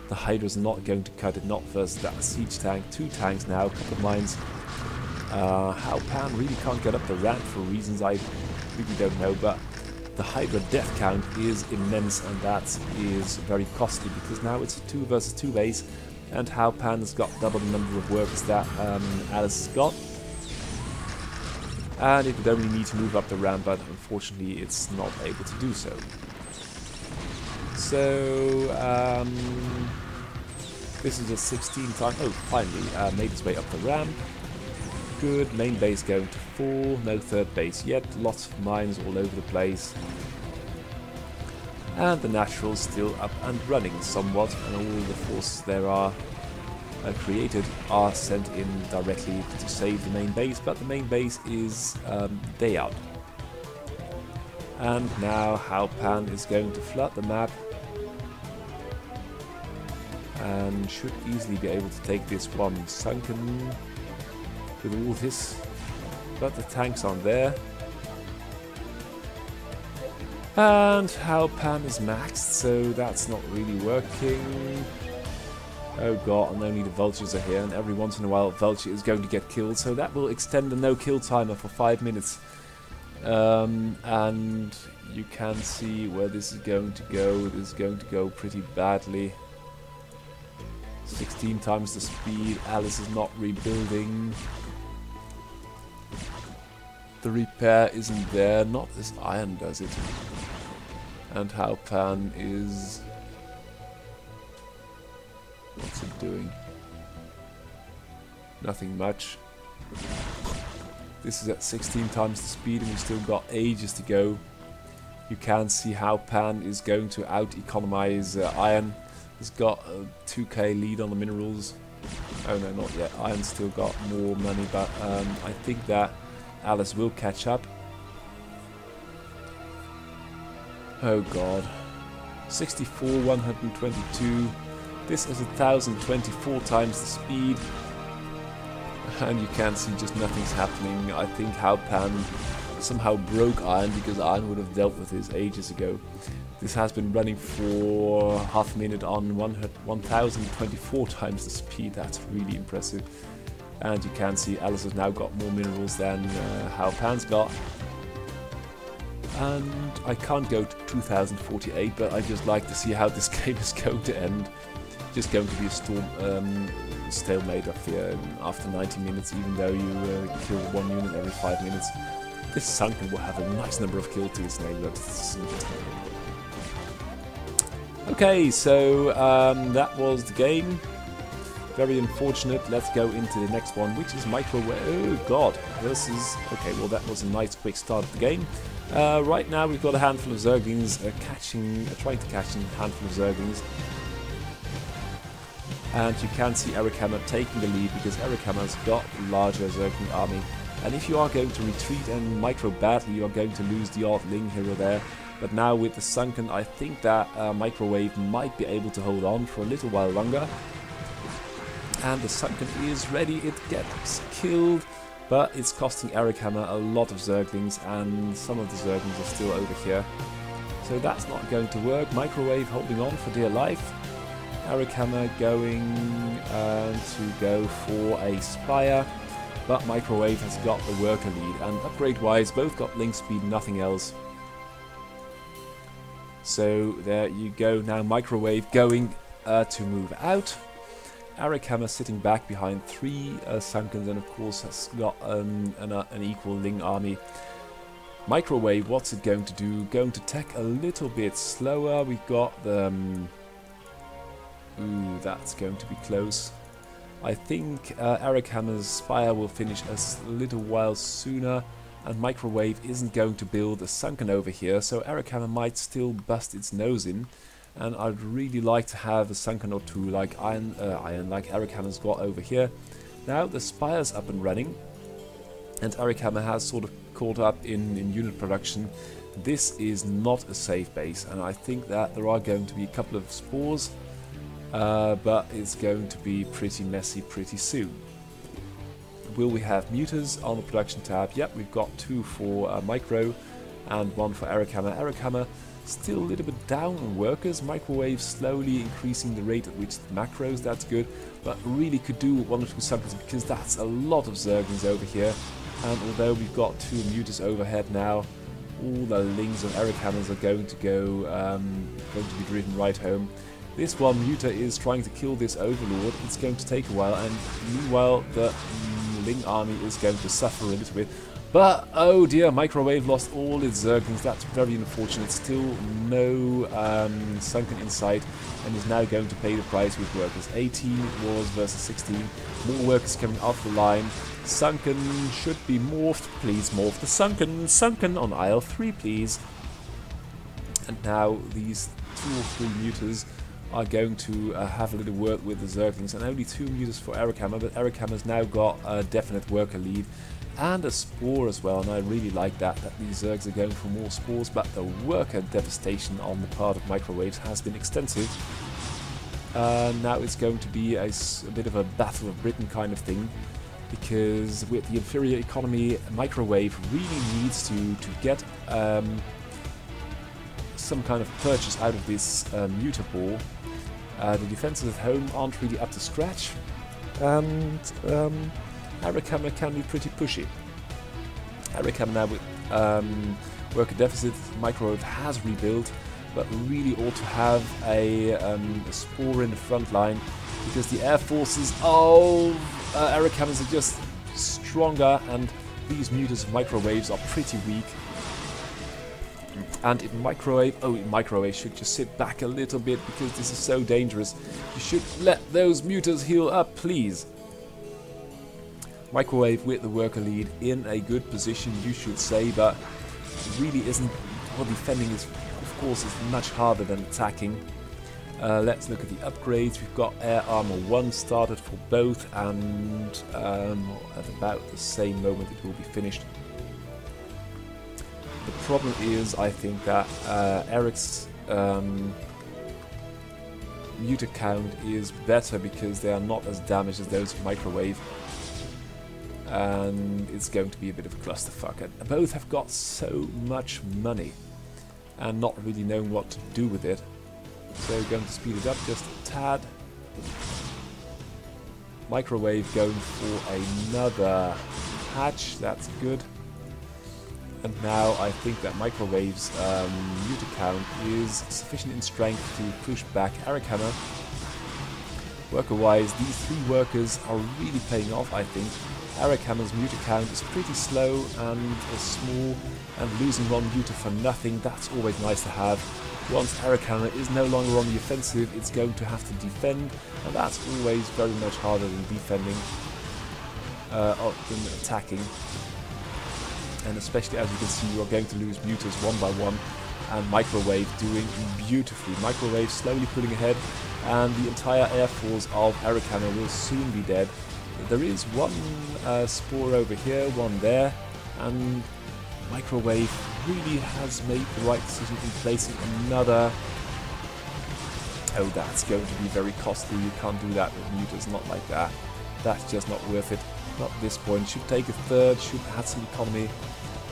the Hydra's not going to cut it, not versus that siege tank. 2 tanks now, a couple of mines. Hao Pan really can't get up the ramp for reasons I really don't know, but the Hydra death count is immense, and that is very costly because now it's a 2 versus 2 base, and Hao Pan has got double the number of workers that Alice has got. And it would only need to move up the ramp, but unfortunately it's not able to do so. So, this is a 16 time. Oh, finally made its way up the ramp. Good, main base going to 4, no third base yet, lots of mines all over the place. And the naturals still up and running somewhat, and all the forces there are created are sent in directly to save the main base, but the main base is day out. And now Hao Pan is going to flood the map and should easily be able to take this one. Sunken with all this. But the tanks aren't there. And Halpan is maxed, so that's not really working. Oh god, and only the vultures are here, and every once in a while a vulture is going to get killed, so that will extend the no-kill timer for 5 minutes. And you can see where this is going to go. It is going to go pretty badly. 16 times the speed. Alice is not rebuilding. The repair isn't there. Not as Iron does it. And Halpan is... what's it doing? Nothing much. This is at 16 times the speed and we've still got ages to go. You can see how Pan is going to out-economize Iron. He's got a 2k lead on the minerals. Oh no, not yet. Iron's still got more money, but I think that Alice will catch up. Oh god. 64, 122. This is 1024 times the speed. And you can see just nothing's happening. I think Halpan somehow broke Iron because Iron would have dealt with this ages ago. This has been running for half a minute on 1024 times the speed. That's really impressive. And you can see Alice has now got more minerals than Halpan's got. And I can't go to 2048, but I just like to see how this game is going to end. Just going to be a stalemate after 90 minutes, even though you kill one unit every 5 minutes. This Sunken will have a nice number of kills to its name. That's okay, so that was the game. Very unfortunate. Let's go into the next one, which is Microwave. Oh god, versus. Okay, well that was a nice quick start of the game. Right now we've got a handful of Zerglings trying to catch a handful of Zerglings. And you can see Eric Hammer taking the lead because Eric Hammer's got a larger Zergling army. And if you are going to retreat and micro badly, you are going to lose the odd Ling here or there. But now with the Sunken, I think that Microwave might be able to hold on for a little while longer. And the Sunken is ready, it gets killed. But it's costing Eric Hammer a lot of Zerglings, and some of the Zerglings are still over here. So that's not going to work. Microwave holding on for dear life. Eric Hammer going to go for a Spire, but Microwave has got the worker lead, and upgrade-wise, both got link speed, nothing else. So there you go. Now Microwave going to move out. Eric Hammer sitting back behind 3 Sunkens, and of course has got an equal Ling army. Microwave, what's it going to do? Going to tech a little bit slower. We've got the... ooh, that's going to be close. I think Eric Hammer's Spire will finish a little while sooner, and Microwave isn't going to build a Sunken over here, so Eric Hammer might still bust its nose in. And I'd really like to have a Sunken or two like like Eric Hammer's got over here. Now the Spire's up and running, and Eric Hammer has sort of caught up in unit production. This is not a safe base, and I think that there are going to be a couple of spores. But it's going to be pretty messy pretty soon. Will we have muters on the production tab? Yep, we've got 2 for Micro and 1 for Eric Hammer. Eric Hammer still a little bit down on workers. Microwave slowly increasing the rate at which the macros, that's good. But really could do 1 or 2 Sunkens because that's a lot of Zerglings over here. And although we've got 2 muters overhead now, all the Lings of Eric Hammers are going to be driven right home. This one Muta is trying to kill this Overlord. It's going to take a while, and meanwhile the Ling army is going to suffer a little bit. But oh dear, Microwave lost all its Zerglings. That's very unfortunate. Still no Sunken in sight, and is now going to pay the price with workers. 18 wars versus 16. More workers coming off the line. Sunken should be morphed. Please morph the Sunken. Sunken on aisle 3, please. And now these 2 or 3 Mutas are going to have a little work with the Zerglings, and only 2 Mutas for Eric Hammer, but Eric Hammer's now got a definite worker lead and a Spore as well, and I really like that these Zergs are going for more Spores, but the worker devastation on the part of Microwaves has been extensive. Now it's going to be a bit of a Battle of Britain kind of thing. because with the inferior economy, Microwave really needs to get some kind of purchase out of this muter ball. The defenses at home aren't really up to scratch, and Arakama can be pretty pushy. Arakama now with worker deficit, Microwave has rebuilt, but really ought to have a spore in the front line, because the air forces of Arakamas are just stronger, and these muters of Microwaves are pretty weak. And if Microwave should just sit back a little bit, because this is so dangerous. You should let those muters heal up, please. Microwave with the worker lead in a good position, you should say, but it really isn't. Well, defending is, of course, is much harder than attacking. Let's look at the upgrades. We've got Air Armor 1 started for both, and at about the same moment it will be finished. The problem is, I think that Eric's muter count is better because they are not as damaged as those of Microwave, and it's going to be a bit of a clusterfuck. And both have got so much money and not really knowing what to do with it. So we're going to speed it up just a tad. Microwave going for another hatch, that's good. And now I think that Microwave's muter count is sufficient in strength to push back Arakama. Worker-wise, these 3 workers are really paying off, I think. Arakama's muter count is pretty slow and small, and losing 1 muter for nothing, that's always nice to have. Once Arakama is no longer on the offensive, it's going to have to defend, and that's always very much harder than defending, than attacking. And especially, as you can see, you are going to lose muters one by one, and Microwave doing beautifully. Microwave slowly pulling ahead, and the entire air force of Arakama will soon be dead. There is 1 spore over here, 1 there, and Microwave really has made the right decision in placing another. Oh, that's going to be very costly. You can't do that with muters, not like that. That's just not worth it. Not at this point. Should take a 3rd, should add some economy,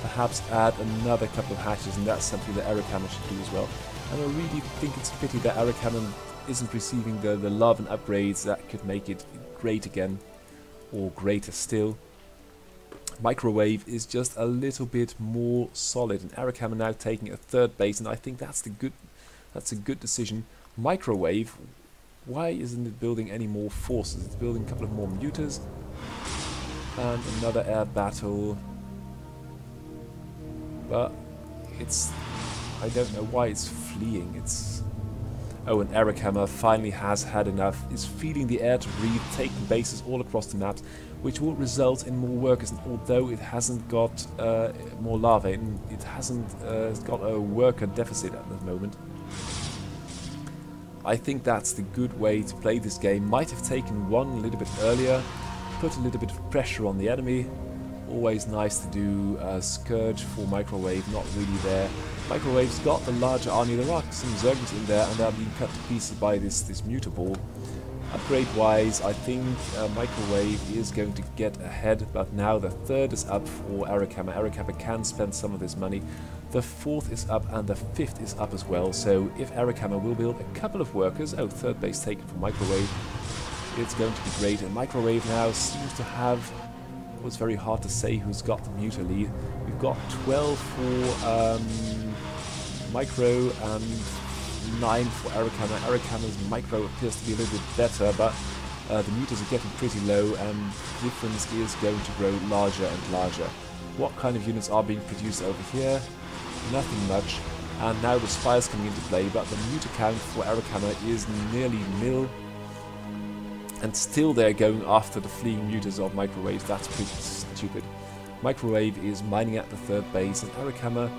perhaps add another couple of hatches, and that's something that Arakama should do as well. And I really think it's a pity that Arakama isn't receiving the love and upgrades that could make it great again, or greater still. Microwave is just a little bit more solid, and Arakama now taking a 3rd base, and I think that's a good decision. Microwave, why isn't it building any more forces? It's building a couple of more muters. And another air battle, but I don't know why it's fleeing. Oh, and Arakama finally has had enough, is feeling the air to breathe, taking bases all across the maps, which will result in more workers. And although it hasn't got more larvae, and it hasn't got a worker deficit at the moment, I think that's the good way to play this game. Might have taken 1 a little bit earlier, put a little bit of pressure on the enemy. Always nice to do Scourge for Microwave, not really there. Microwave's got the larger army. There are some Zergans in there, and they're being cut to pieces by this muter ball. Upgrade-wise, I think Microwave is going to get ahead, but now the 3rd is up for Arakama. Arakama can spend some of this money. The 4th is up, and the 5th is up as well. So if Arakama will build a couple of workers, 3rd base taken for Microwave, it's going to be great. And Microwave now seems to have, well, it's very hard to say who's got the muter lead. We've got 12 for Micro and 9 for Arakama. Arakama's Micro appears to be a little bit better, but the muters are getting pretty low, and the difference is going to grow larger and larger. What kind of units are being produced over here? Nothing much. And now the Spires coming into play, but the muter count for Arakama is nearly nil. And still they're going after the fleeing muters of Microwave. That's pretty stupid. Microwave is mining at the 3rd base, and Arakama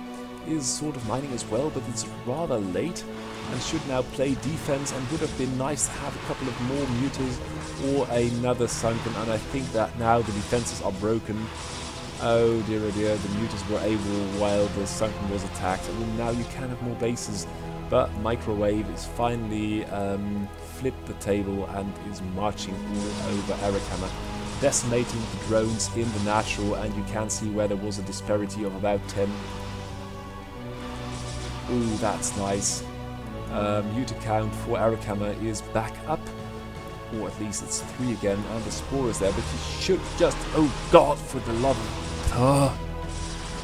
is sort of mining as well, but it's rather late and should now play defense, and would have been nice to have a couple of more muters or another sunken. And I think that now the defenses are broken. Oh dear, the muters were able while the sunken was attacked. I mean, now you can have more bases, but Microwave is finally flipped the table and is marching all over Arakama. decimating the drones in the natural, and you can see where there was a disparity of about 10. Ooh, that's nice. Mutant count for Arakama is back up, or at least it's 3 again, and the Spore is there, but you should just, oh god, for the love of...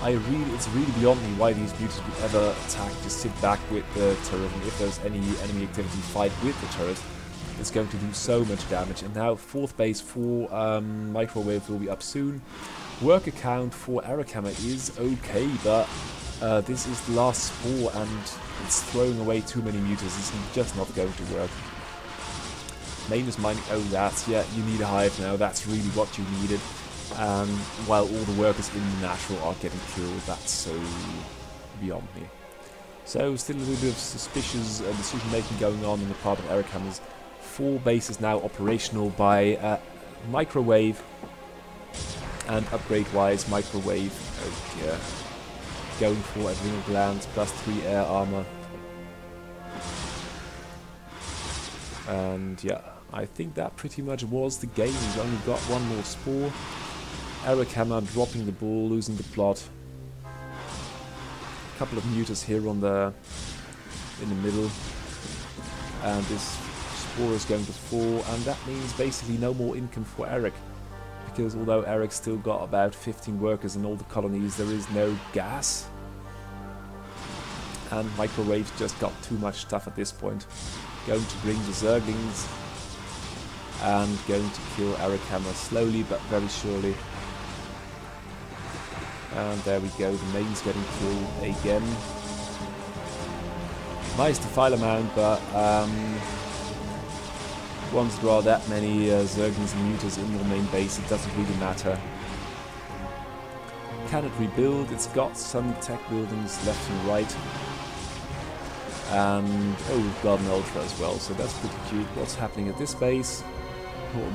it's really beyond me why these mutants would ever attack. Just sit back with the turret, and if there's any enemy activity, fight with the turret. It's going to do so much damage. And now 4th base for Microwave will be up soon. Worker count for Arakama is okay, but this is the last Spore, and it's throwing away too many mutants. It's just not going to work. Main is mining. Oh, yeah, you need a hive now. That's really what you needed. While all the workers in the natural are getting killed, that's so beyond me. So still a little bit of suspicious decision making going on the part of Arakama's. 4 bases now operational by Microwave, and upgrade wise Microwave, oh dear, going for adrenal glands plus 3 air armor. And yeah, I think that pretty much was the game. We've only got 1 more Spore. Arakama dropping the ball, losing the plot. A couple of mutas here on the in the middle, and this Spore is going to fall, and that means basically no more income for Eric, because although Eric's still got about 15 workers in all the colonies, there is no gas, and Microwave just got too much stuff at this point. Going to bring the Zerglings and going to kill Arakama slowly but very surely. And there we go, the main's getting killed again. Nice Defiler mount, but once there are that many Zerglings and Mutas in your main base, it doesn't really matter. Can it rebuild? It's got some tech buildings left and right. And oh, we've got an Ultra as well, so that's pretty cute. What's happening at this base?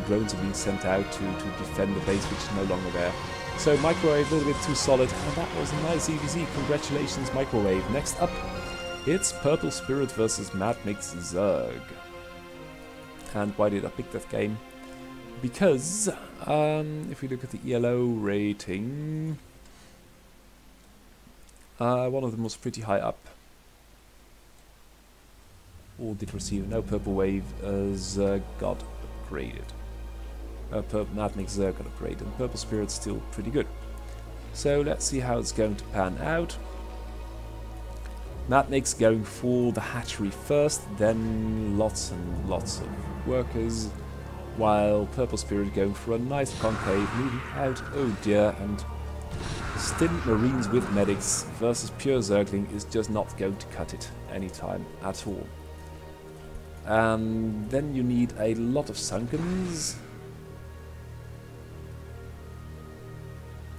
Drones are being sent out to defend the base, which is no longer there. So Microwave a little bit too solid, and that was a nice EVZ. Congratulations, Microwave. Next up, it's Purple Spirit versus Mad Mix Zerg. And why did I pick that game? Because if we look at the ELO rating, one of them was pretty high up. Or did receive no. Purple Wave got upgraded. Mad Mix Zerg got upgraded, and Purple Spirit's still pretty good. So let's see how it's going to pan out. Mad Mix going for the hatchery first, then lots and lots of workers, while Purple Spirit going for a nice concave, moving out, oh dear, and stint Marines with medics versus pure Zergling is just not going to cut it anytime at all. Then you need a lot of Sunkens,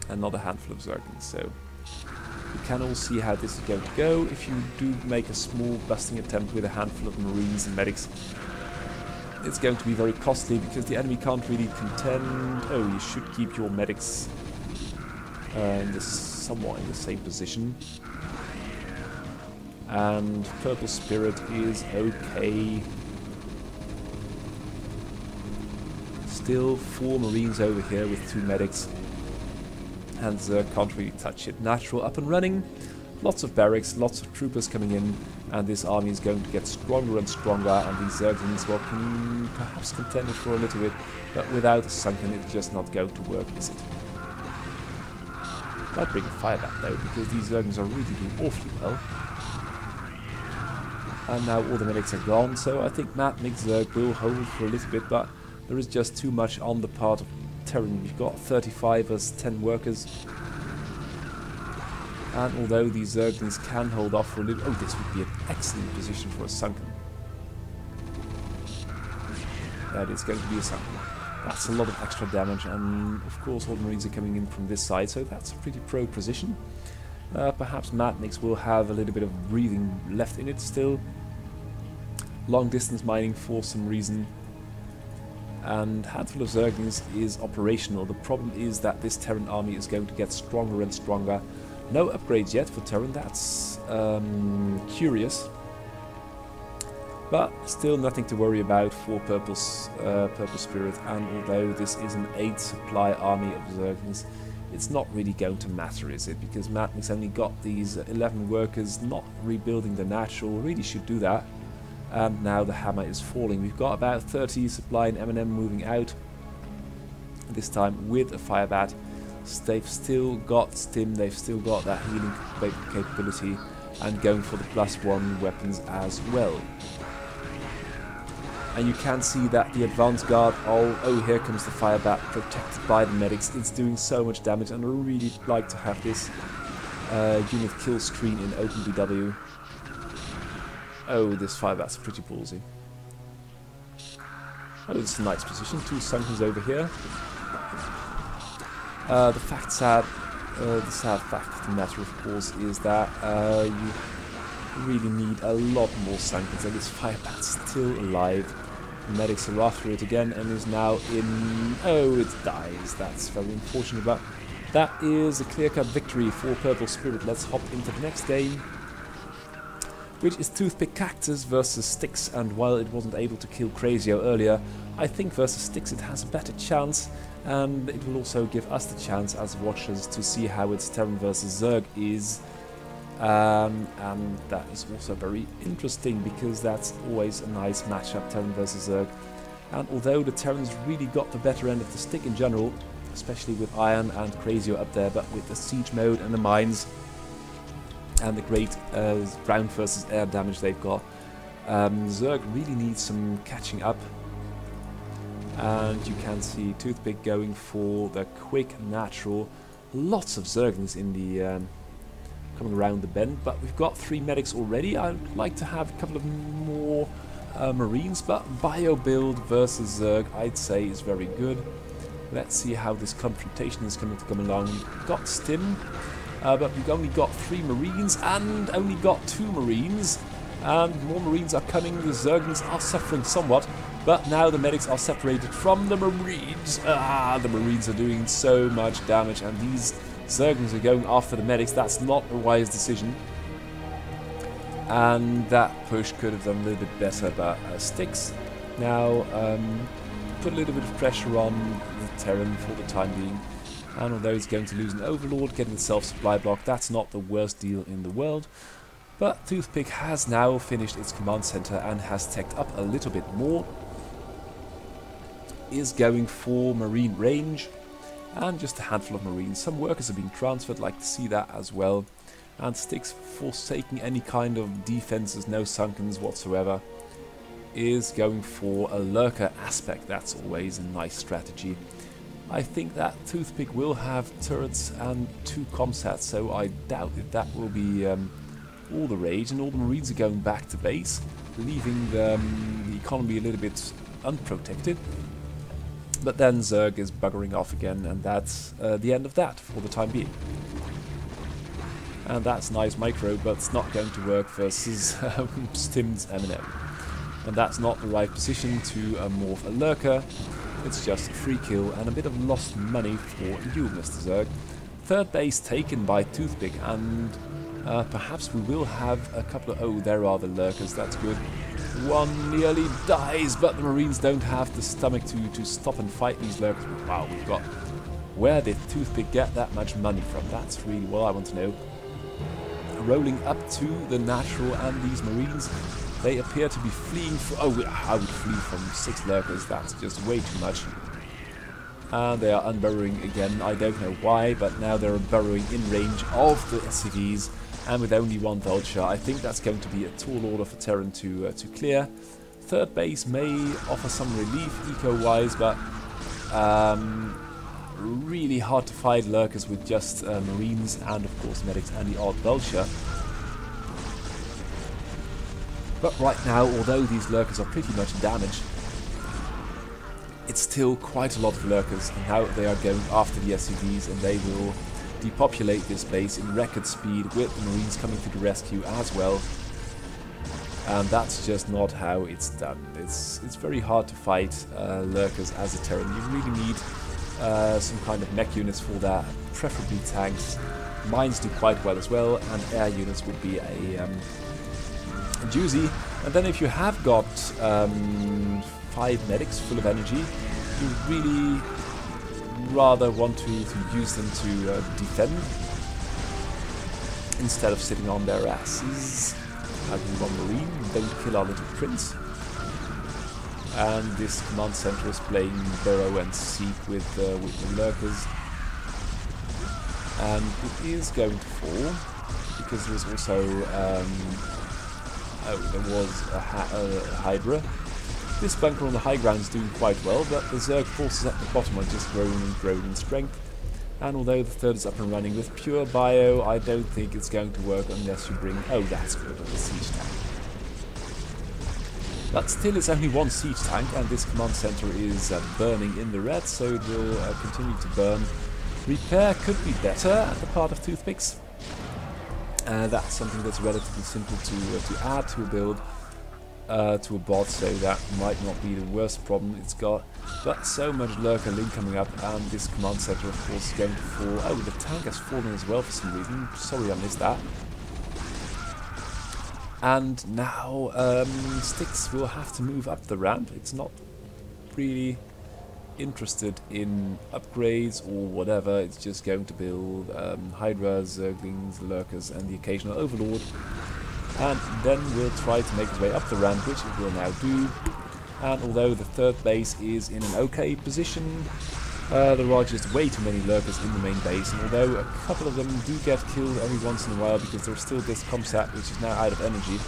and not a handful of Zerglings, so you can all see how this is going to go. If you do make a small busting attempt with a handful of Marines and medics, it's going to be very costly because the enemy can't really contend. Oh, you should keep your medics somewhat in the same position. And Purple Spirit is okay. Still 4 Marines over here with 2 medics. And Zerg can't really touch it. Natural up and running. Lots of barracks, lots of troopers coming in. And this army is going to get stronger and stronger. And these Zerglings will perhaps contend it for a little bit. But without a Sunken, it's just not going to work, is it? Might bring a fire back though, because these Zerglings are really doing awfully well. And now all the medics are gone, so I think Mad Mix Zerg will hold for a little bit, but there is just too much on the part of Terran. We've got 35 as 10 workers. And although these Zerglings can hold off for a little... Oh, this would be an excellent position for a Sunken. That is going to be a Sunken. That's a lot of extra damage, and of course all the Marines are coming in from this side, so that's a pretty pro position. Perhaps Mad Mix will have a little bit of breathing left in it still. Long distance mining for some reason. And handful of Zerglings is operational. The problem is that this Terran army is going to get stronger and stronger. No upgrades yet for Terran, that's curious. But still nothing to worry about for Purple Spirit, and although this is an 8 supply army of Zerglings, it's not really going to matter, is it? Because Matnick's only got these 11 workers, not rebuilding the natural, really should do that. And now the hammer is falling. We've got about 30 supply and M&M moving out, this time with a fire bat. They've still got stim, they've still got that healing capability, and going for the +1 weapons as well. And you can see that the advance guard, oh, here comes the fire bat, protected by the medics. It's doing so much damage, and I really like to have this unit kill screen in OpenBW. Oh, this fire bat's pretty ballsy. Oh, it's a nice position. 2 Sunkens over here. The sad fact of the matter, of course, is that you really need a lot more Sunkens, and this fire bat's still alive. The medics are after it again, and is now in... Oh, it dies. That's very unfortunate, but that is a clear-cut victory for Purple Spirit. Let's hop into the next game, which is Toothpick Cactus versus Styx. And while it wasn't able to kill Crazio earlier, I think versus Styx it has a better chance, and it will also give us the chance as watchers to see how its Terran versus Zerg is. And that is also very interesting, because that's always a nice matchup, Terran versus Zerg. And although the Terrans really got the better end of the stick in general, especially with Iron and Crazio up there, but with the siege mode and the mines and the great ground versus air damage they've got, Zerg really needs some catching up. And you can see Toothpick going for the quick natural. Lots of Zerglings in the coming around the bend, but we've got 3 medics already. I'd like to have a couple of more Marines, but bio build versus Zerg, I'd say, is very good. Let's see how this confrontation is going to come along. We've got Stim, but we've only got 3 Marines and only got 2 Marines, and more Marines are coming. The Zerglings are suffering somewhat, but now the medics are separated from the Marines. The Marines are doing so much damage, and these Zerglings are going after the medics. That's not a wise decision, and that push could have done a little bit better, but Styx now put a little bit of pressure on the Terran for the time being, and although it's going to lose an Overlord, getting the self-supply block, that's not the worst deal in the world. But Toothpick has now finished its command center and has teched up a little bit more, is going for Marine range, and just a handful of Marines. Some workers are being transferred, like to see that as well. And Styx, forsaking any kind of defenses, no Sunkens whatsoever, is going for a lurker aspect. That's always a nice strategy. I think that Toothpick will have turrets and 2 comsats, so I doubt that will be all the rage, and all the Marines are going back to base, leaving the economy a little bit unprotected. But then Zerg is buggering off again, and that's the end of that for the time being. And that's nice micro, but it's not going to work versus Stim's M&M. And that's not the right position to morph a lurker. It's just a free kill and a bit of lost money for you, Mr. Zerg. 3rd base taken by Toothpick, and perhaps we will have a couple of... Oh, there are the lurkers, that's good. 1 nearly dies, but the Marines don't have the stomach to stop and fight these lurkers. Wow, we've got... Where did Toothpick get that much money from? That's really what I want to know. Rolling up to the natural, and these Marines, they appear to be fleeing for... Oh, I would flee from 6 lurkers, that's just way too much. And they are unburrowing again, I don't know why, but now they're burrowing in range of the SCVs. And with only 1 vulture, I think that's going to be a tall order for Terran to clear. 3rd base may offer some relief eco-wise, but really hard to fight lurkers with just Marines and of course medics and the odd vulture. But right now, although these lurkers are pretty much damaged, it's still quite a lot of lurkers, and now they are going after the SCVs, and they will depopulate this base in record speed with the Marines coming to the rescue as well. And that's just not how it's done. It's very hard to fight lurkers as a Terran. You really need some kind of mech units for that, preferably tanks. Mines do quite well as well, and air units would be a doozy. And then if you have got 5 medics full of energy, you really rather want to use them to defend instead of sitting on their asses. Having one marine, don't kill our little prince. And this command center is playing burrow and seek with the lurkers. And it is going to fall, because there is also, there was a Hydra. This bunker on the high ground is doing quite well, but the Zerg forces at the bottom are just growing and growing in strength. And although the third is up and running with pure bio, I don't think it's going to work unless you bring... Oh, that's good, the siege tank. But still, it's only one siege tank, and this command center is burning in the red, so it will continue to burn. Repair could be better at the part of toothpicks. That's something that's relatively simple to add to a build, to a bot, so that might not be the worst problem it's got. But so much lurker link coming up, and this command center, of course, is going to fall. Oh, the tank has fallen as well for some reason. Sorry I missed that. And now Styx will have to move up the ramp. It's not really interested in upgrades or whatever. It's just going to build Hydras, Zerglings, Lurkers, and the occasional Overlord. And then we'll try to make its way up the ramp, which it will now do. And although the third base is in an okay position, there are just way too many Lurkers in the main base, and although a couple of them do get killed every once in a while because there's still this comsat which is now out of energy,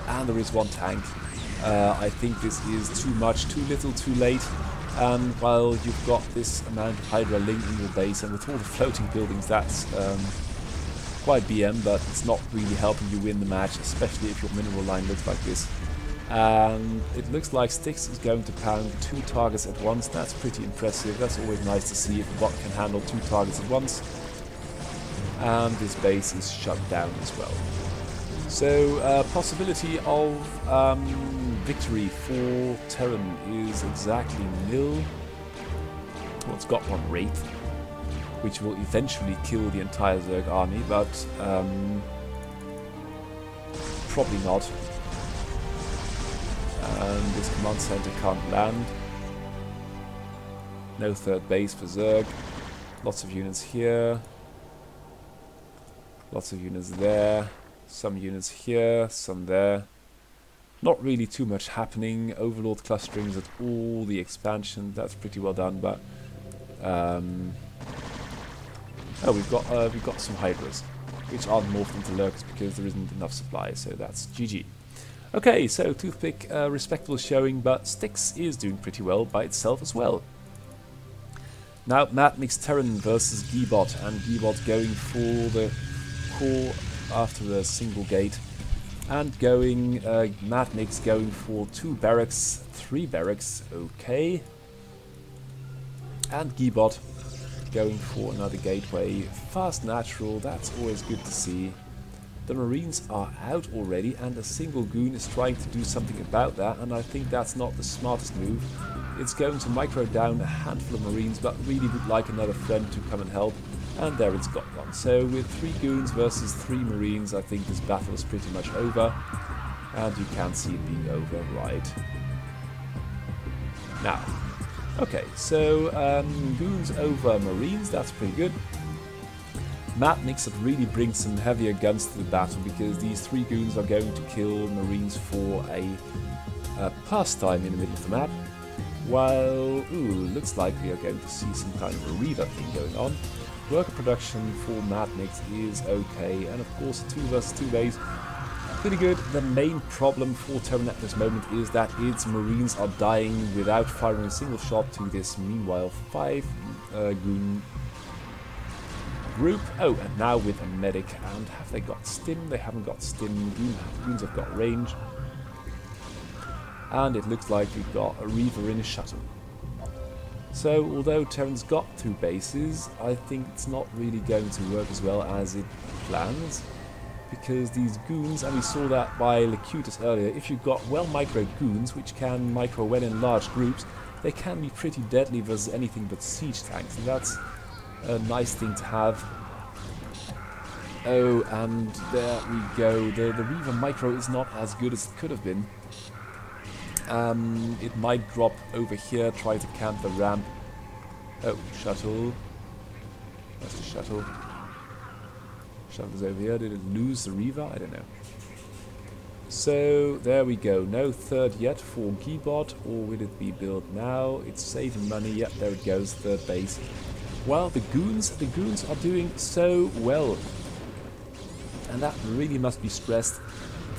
and there is one tank, I think this is too much, too little, too late. And while you've got this amount of Hydra link in your base, and with all the floating buildings, that's quite BM, but it's not really helping you win the match, especially if your mineral line looks like this. And it looks like Styx is going to pound 2 targets at once. That's pretty impressive. That's always nice to see if a bot can handle 2 targets at once. And this base is shut down as well. So possibility of victory for Terran is exactly nil. Well, it's got one Wraith, which will eventually kill the entire Zerg army, but probably not. And this command center can't land. No third base for Zerg. Lots of units here. Lots of units there. Some units here, some there. Not really too much happening. Overlord clusterings at all. The expansion, that's pretty well done, but oh, we've got some Hydras, which aren't morphed into Lurkers because there isn't enough supply, so that's GG. Okay, so Toothpick, respectable showing, but Styx is doing pretty well by itself as well. Now, Mad Mix Terran versus Gbot, and Gbot going for the core after the single gate, and going, Mad Mix going for 2 barracks, 3 barracks, okay, and Gbot going for another gateway, fast natural, that's always good to see. The Marines are out already, and a single goon is trying to do something about that, and I think that's not the smartest move. It's going to micro down a handful of Marines, but really would like another friend to come and help, and there it's got one. So with 3 goons versus 3 Marines, I think this battle is pretty much over, and you can see it being over right now. Okay, so goons over Marines, that's pretty good. Mad Mix that really brings some heavier guns to the battle, because these 3 goons are going to kill Marines for a pastime in the middle of the map. While, ooh, looks like we are going to see some kind of a Reaver thing going on. Worker production for Mad Mix is okay, and of course 2 versus 2 base, pretty good. The main problem for Terran at this moment is that its Marines are dying without firing a single shot to this meanwhile 5 goon group. Oh, and now with a medic. And have they got stim? They haven't got stim. Goons have got range. And it looks like we've got a Reaver in a shuttle. So, although Terran's got 2 bases, I think it's not really going to work as well as it plans. Because these goons, and we saw that by Locutus earlier, if you've got well micro goons, which can micro well in large groups, they can be pretty deadly versus anything but siege tanks. And that's a nice thing to have. Oh, and there we go. The Reaver Micro is not as good as it could have been. It might drop over here, try to camp the ramp. Oh, shuttle. That's the shuttle. Shuttle's over here. Did it lose the Reaver? I don't know. So, there we go. No third yet for Geebot, or will it be built now? It's saving money. Yep, there it goes, third base. Well, the goons are doing so well. And that really must be stressed.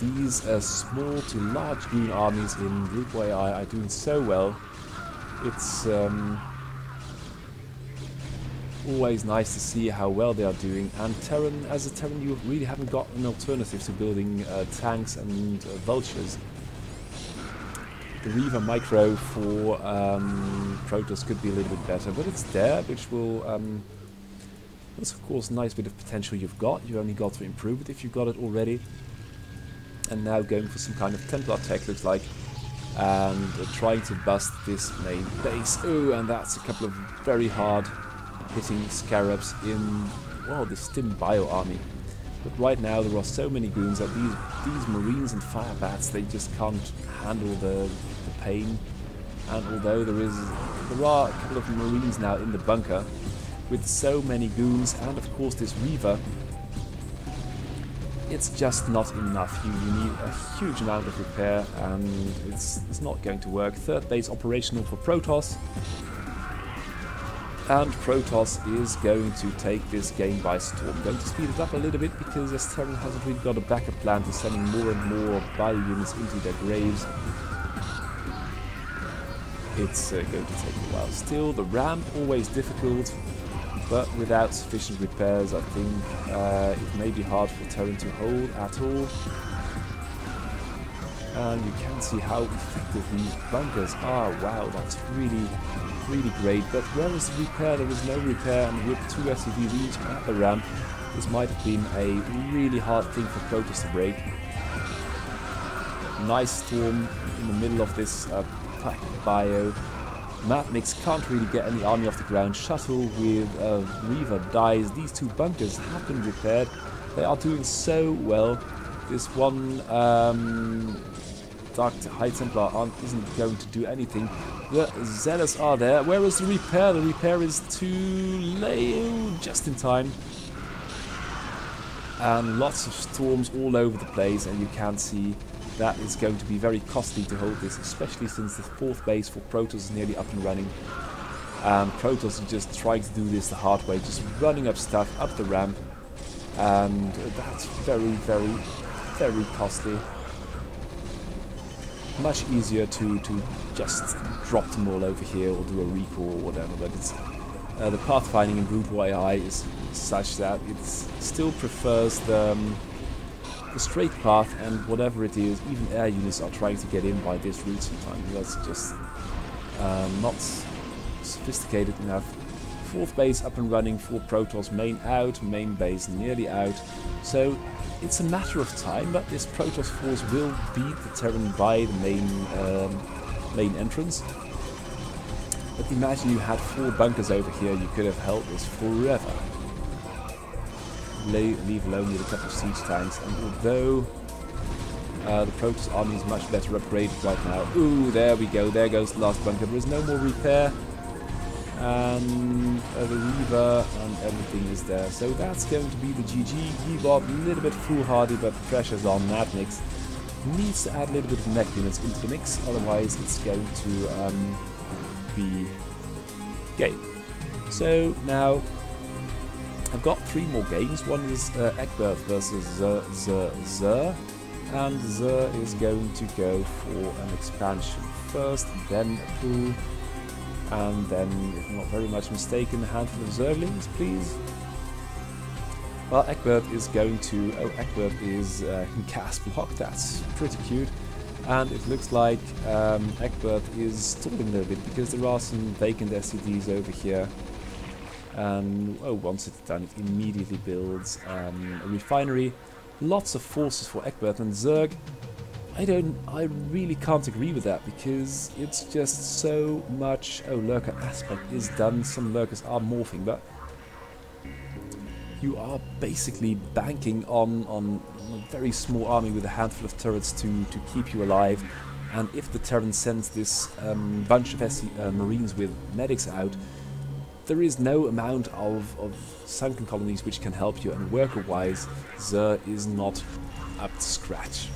These small to large goon armies in Group AI are doing so well. It's always nice to see how well they are doing. And Terran, as a Terran, you really haven't got an alternative to building tanks and vultures. The Reaver Micro for Protoss could be a little bit better, but it's there, which will... that's of course a nice bit of potential you've got. You only got to improve it if you've got it already. And now going for some kind of Templar tech, looks like. And trying to bust this main base. Oh, and that's a couple of very hard hitting scarabs in, well, the Stim Bio army. But right now there are so many goons that these marines and fire bats, they just can't handle the pain. And although there are a couple of marines now in the bunker with so many goons and of course this Reaver, it's just not enough. You need a huge amount of repair and it's not going to work. Third base operational for Protoss. And Protoss is going to take this game by storm. Going to speed it up a little bit because Terran hasn't really got a backup plan to sending more and more bio units into their graves. It's going to take a while. Still, the ramp always difficult, but without sufficient repairs, I think it may be hard for Terran to hold at all. And you can see how effective these bunkers are. Wow, that's really great. But where is the repair? There is no repair, and with 2 SCVs each at the ramp, this might have been a really hard thing for Protoss to break. Nice storm in the middle of this packed bio. Madmix can't really get any army off the ground. Shuttle with Reaver dies. These 2 bunkers have been repaired. They are doing so well. This one Dark High Templar isn't going to do anything. The Zealots are there. Where is the repair? The repair is too late, just in time. And lots of storms all over the place, and you can see that is going to be very costly to hold this, especially since the 4th base for Protoss is nearly up and running. And Protoss is just trying to do this the hard way, just running up stuff up the ramp. And that's very costly. Much easier to just drop them all over here or do a recall or whatever, but it's the pathfinding in Brute War AI is such that it still prefers the straight path, and whatever it is, even air units are trying to get in by this route sometimes. That's just not sophisticated enough. 4th base up and running for Protoss, main out, main base nearly out. So it's a matter of time, but this Protoss force will beat the Terran by the main entrance. But imagine you had 4 bunkers over here, you could have held this forever. Leave alone with a couple of siege tanks, and although the Protoss army is much better upgraded right now. Ooh, there we go, there goes the last bunker. There is no more repair. And the Reaver and everything is there. So that's going to be the GG. Geebot, a little bit foolhardy, but pressure's on. Madmix needs to add a little bit of mech units into the mix, otherwise it's going to be game. So now I've got 3 more games. One is Egbert versus Zer, and Zer is going to go for an expansion first, then a pool. And then, if I'm not very much mistaken, a handful of Zerglings, please. Well, Egbert is going to... Oh, Egbert is gas block. That's pretty cute. And it looks like Egbert is stalling a little bit because there are some vacant SCDs over here. And, oh, once it's done, it immediately builds a refinery. Lots of forces for Egbert, and Zerg. I really can't agree with that, because it's just so much... Oh, lurker aspect is done. Some lurkers are morphing, but you are basically banking on a very small army with a handful of turrets to keep you alive. And if the Terran sends this bunch of Marines with medics out, there is no amount of sunken colonies which can help you, and worker-wise, Xur is not up to scratch.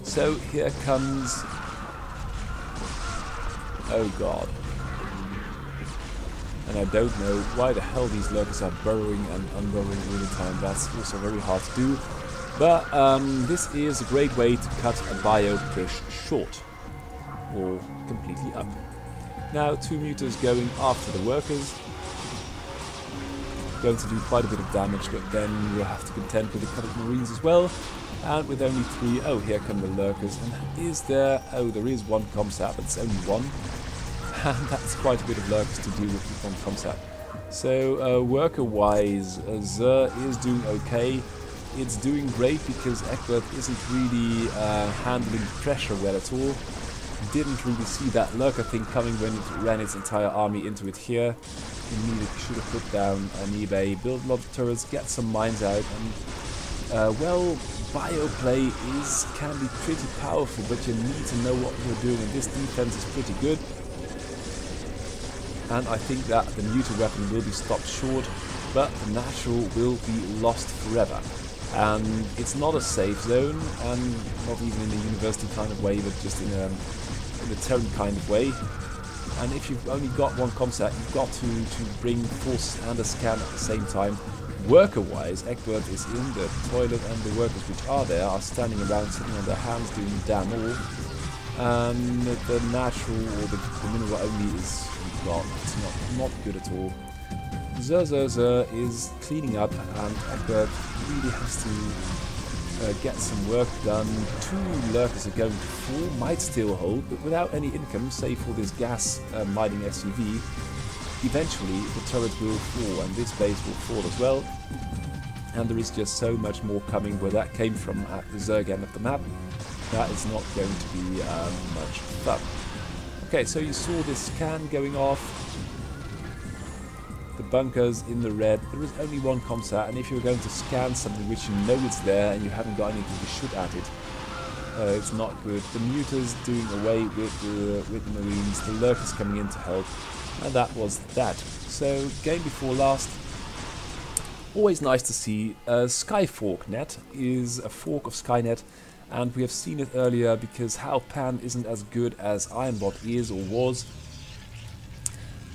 So here comes... oh god. And I don't know why the hell these lurkers are burrowing and unburrowing all the time. That's also very hard to do. But this is a great way to cut a bio push short, or completely up. Now 2 mutas going after the workers. Going to do quite a bit of damage, but then we'll have to contend with a couple of marines as well. And with only 3, oh, here come the lurkers. And is there, oh, there is 1 comsat, but it's only 1. And that's quite a bit of lurkers to deal with 1 comsat. So worker-wise, Xur is doing okay. It's doing great because Egbert isn't really handling pressure well at all. Didn't really see that lurker thing coming when it ran its entire army into it here. Immediately should have put down an eBay, build a lot of turrets, get some mines out, and well, bioplay can be pretty powerful, but you need to know what you're doing, and this defense is pretty good. And I think that the neuter weapon will be stopped short, but the natural will be lost forever. And it's not a safe zone, and not even in a university kind of way, but just in a Terran kind of way. And if you've only got 1 comsat, you've got to bring forces and a scan at the same time. Worker-wise, Egbert is in the toilet, and the workers which are there are standing around, sitting on their hands, doing damn all. And the natural, or the mineral only is not, it's not good at all. Xur is cleaning up, and Egbert really has to get some work done. 2 lurkers are going to fall, might still hold, but without any income, save for this gas mining SUV. Eventually the turret will fall, and this base will fall as well. And there is just so much more coming. Where that came from at the Xur end of the map, that is not going to be much fun. Okay, so you saw this scan going off. The bunkers in the red. There is only 1 comsat, and if you're going to scan something which you know it's there and you haven't got anything to shoot at it, it's not good. The mutas doing away with the marines, the lurkers coming in to help, and that was that. So game before last. Always nice to see. Skyforknet is a fork of Skynet, and we have seen it earlier because Halpan isn't as good as Ironbot is or was.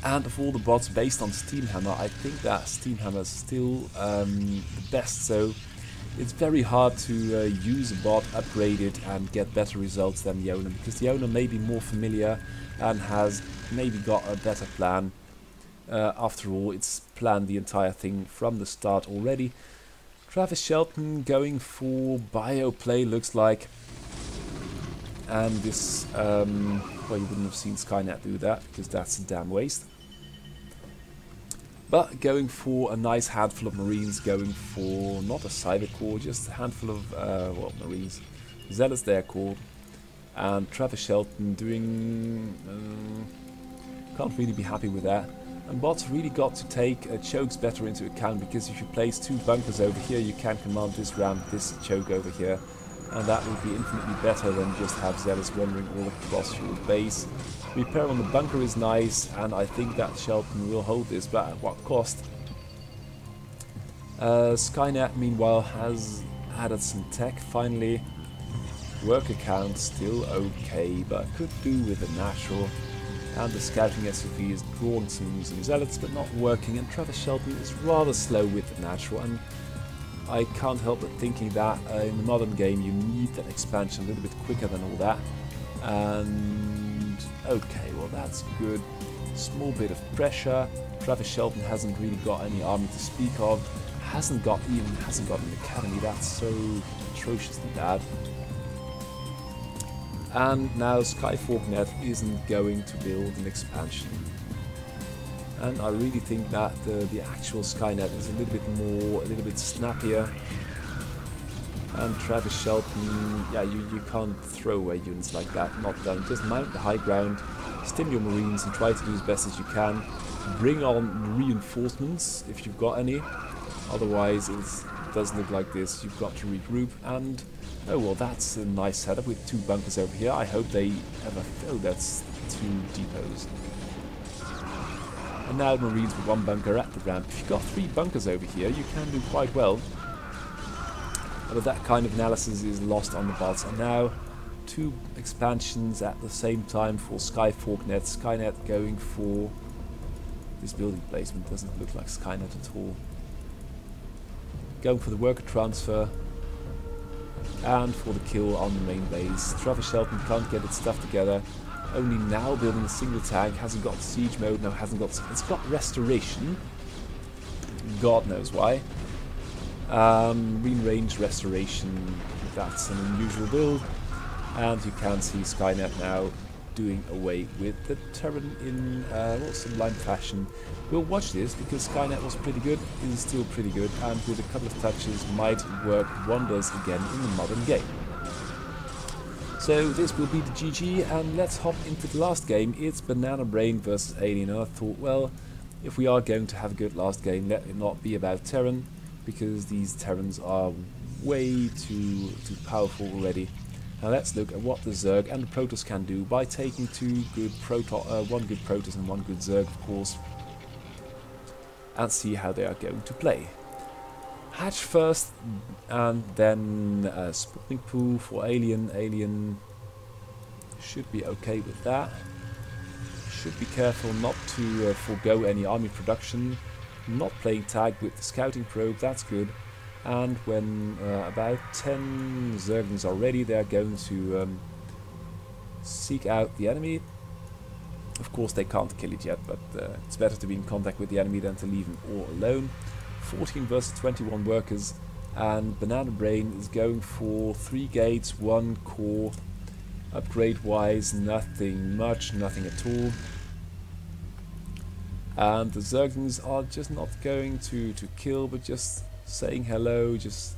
And of all the bots based on Steamhammer, I think that Steamhammer is still the best, so it's very hard to use a bot, upgrade it, and get better results than the owner, because the owner may be more familiar and has maybe got a better plan. After all, it's planned the entire thing from the start already. Travis Shelton going for bioplay, looks like. And this, well, you wouldn't have seen Skynet do that, because that's a damn waste. But going for a nice handful of marines, going for not a cyber core, just a handful of, well, marines. Zealots they're called. And Travis Shelton doing, can't really be happy with that. And bots really got to take chokes better into account, because if you place 2 bunkers over here, you can command this ramp, this choke over here. And that would be infinitely better than just have Zealots wandering all across your base. Repair on the bunker is nice, and I think that Shelton will hold this, but at what cost? Skynet, meanwhile, has added some tech, finally. Worker count still okay, but could do with a natural. And the scouting SUV is drawn some Zealots, but not working, and Travis Shelton is rather slow with the natural, and I can't help but thinking that in the modern game you need that expansion a little bit quicker than all that. And okay, well that's good. Small bit of pressure. Travis Shelton hasn't really got any army to speak of. Hasn't got an academy. That's so atrociously bad. And now Skyforknet isn't going to build an expansion. And I really think that the actual Skynet is a little bit snappier. And Travis Shelton, yeah, you can't throw away units like that, not done. Just mount the high ground, stim your marines, and try to do as best as you can. bring on reinforcements if you've got any. Otherwise, it does look like this. You've got to regroup. And oh well, that's a nice setup with 2 bunkers over here. I hope they ever. Oh, that's 2 depots. And now Marines with 1 bunker at the ramp. If you've got 3 bunkers over here, you can do quite well. But that kind of analysis is lost on the bots. And now 2 expansions at the same time for Skyforknet. Skynet going for this building placement. Doesn't look like Skynet at all. Going for the worker transfer. And for the kill on the main base. Travis Shelton can't get its stuff together. Only now building a single tank. Hasn't got siege mode. No, hasn't got. It's got restoration. God knows why. Green range restoration. That's an unusual build. And you can see Skynet now doing away with the Terran in sublime fashion. We'll watch this because Skynet was pretty good, is still pretty good, and with a couple of touches might work wonders again in the modern game. So this will be the GG, and let's hop into the last game. It's Banana Brain versus Alien. And I thought, well, if we are going to have a good last game, let it not be about Terran, because these Terrans are way too powerful already. Now let's look at what the Zerg and the Protoss can do by taking 2 good one good Protoss and 1 good Zerg, of course, and see how they are going to play. Hatch first, and then spawning pool for Alien. Alien should be okay with that. Should be careful not to forego any army production. Not playing tag with the scouting probe, that's good. And when about 10 Zerglings are ready, they're going to seek out the enemy. Of course, they can't kill it yet, but it's better to be in contact with the enemy than to leave them all alone. 14 versus 21 workers, and Banana Brain is going for 3 gates, 1 core. Upgrade-wise, nothing much, nothing at all. And the Zerglings are just not going to kill, but just saying hello, just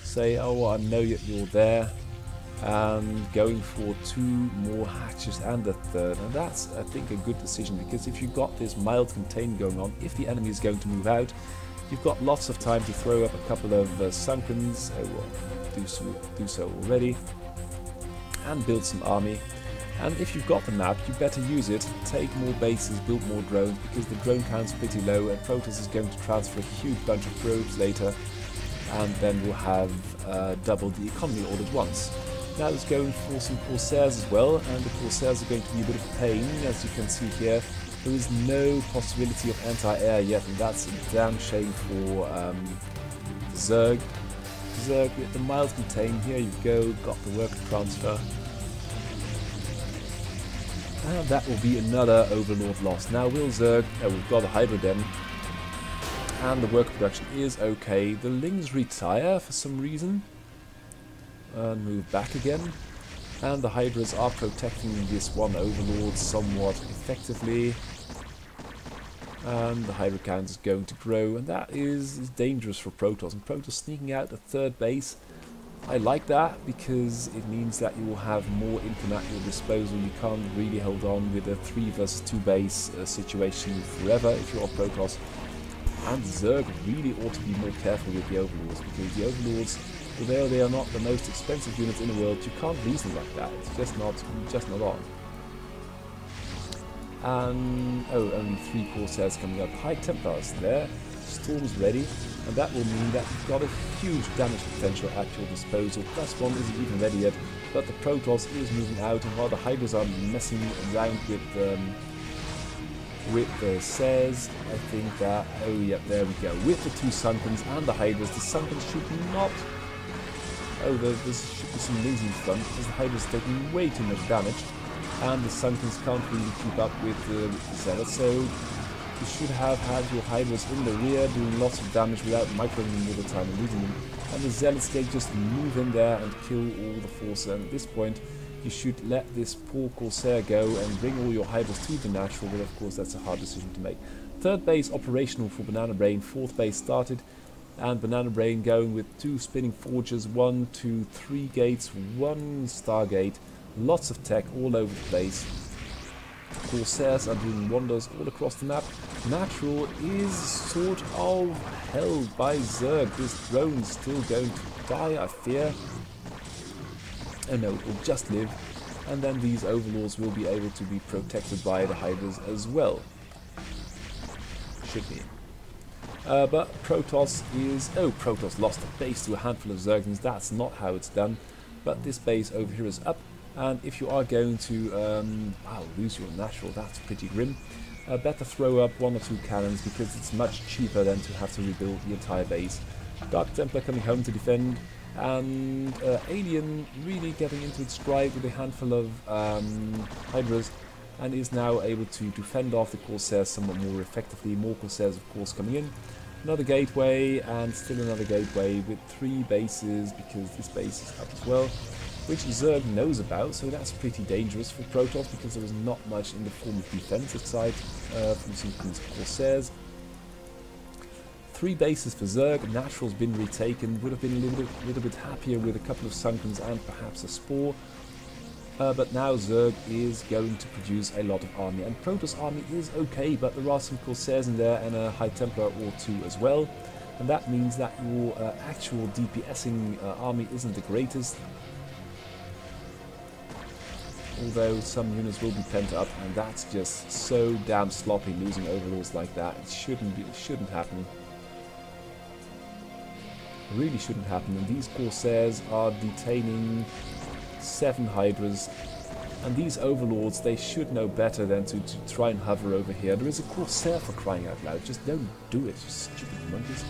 say, oh, I know that you're there, and going for 2 more hatches and a 3rd. And that's, I think, a good decision, because if you've got this mild contain going on, if the enemy is going to move out, you've got lots of time to throw up a couple of Sunkens. I will do so already, and build some army. And if you've got the map, you better use it. Take more bases, build more drones, because the drone count's pretty low, and Protoss is going to transfer a huge bunch of probes later, and then we'll have double the economy all at once. Now it's going for some Corsairs as well, and the Corsairs are going to be a bit of a pain, as you can see here. There is no possibility of anti-air yet, and that's a damn shame for Zerg. Zerg with the mild contain, here you go, got the worker transfer. And that will be another Overlord loss. Now will Zerg, we've got a Hydra Den, and the worker production is okay. The Lings retire for some reason, and move back again. And the Hydras are protecting this one Overlord somewhat effectively. And the Hydra count is going to grow, and that is dangerous for Protoss. And Protoss sneaking out a 3rd base. I like that, because it means that you will have more income at your disposal. You can't really hold on with a 3 versus 2 base situation forever if you're Protoss. And Zerg really ought to be more careful with the Overlords, because the Overlords, although they are not the most expensive units in the world, you can't lease them like that. It's just not on. And oh, only 3 Corsairs coming up. High Templars there. Storm's ready, and that will mean that you've got a huge damage potential at your disposal. +1 isn't even ready yet, but the Protoss is moving out, and while the Hydras are messing around with the Sares, I think that, oh yeah, there we go, with the 2 Sunkens and the Hydras. The Sunkens should not, there should be some lazy in front, because the Hydras are taking way too much damage, and the Sunkens can't really keep up with the Zealots, so you should have had your Hydras in the rear doing lots of damage without microing them all the time and losing them. And the Zealots, they just move in there and kill all the force. And at this point, you should let this poor Corsair go and bring all your Hydras to the natural, but of course that's a hard decision to make. 3rd base operational for Banana Brain, 4th base started, and Banana Brain going with 2 spinning forges, 1, 2, 3 gates, 1 Stargate, lots of tech all over the place. Corsairs are doing wonders all across the map. Natural is sort of held by Zerg. This drone's still going to die, I fear. Oh no, it will just live. And then these overlords will be able to be protected by the Hydras as well. Should be. But Protoss is... Oh, Protoss lost a base to a handful of Zerglings. That's not how it's done. But this base over here is up. And if you are going to wow, lose your natural, that's pretty grim. Better throw up 1 or 2 cannons, because it's much cheaper than to have to rebuild the entire base. Dark Templar coming home to defend. And Alien really getting into its stride with a handful of Hydras. And is now able to fend off the Corsairs somewhat more effectively. More Corsairs, of course, coming in. Another gateway, and still another gateway with 3 bases, because this base is up as well, which Zerg knows about, so that's pretty dangerous for Protoss, because there is not much in the form of defensive side from some Corsairs. 3 bases for Zerg. Natural's been retaken. Would have been a little bit happier with a couple of Sunkens and perhaps a Spore. But now Zerg is going to produce a lot of army, and Protoss army is okay, but there are some Corsairs in there and a High Templar or 2 as well, and that means that your actual DPSing army isn't the greatest, although some units will be pent up, and that's just so damn sloppy, losing overlords like that. It shouldn't happen. It really shouldn't happen, and these Corsairs are detaining 7 Hydras, and these overlords, they should know better than to try and hover over here. There is a Corsair, for crying out loud. Just don't do it, you stupid monkeys.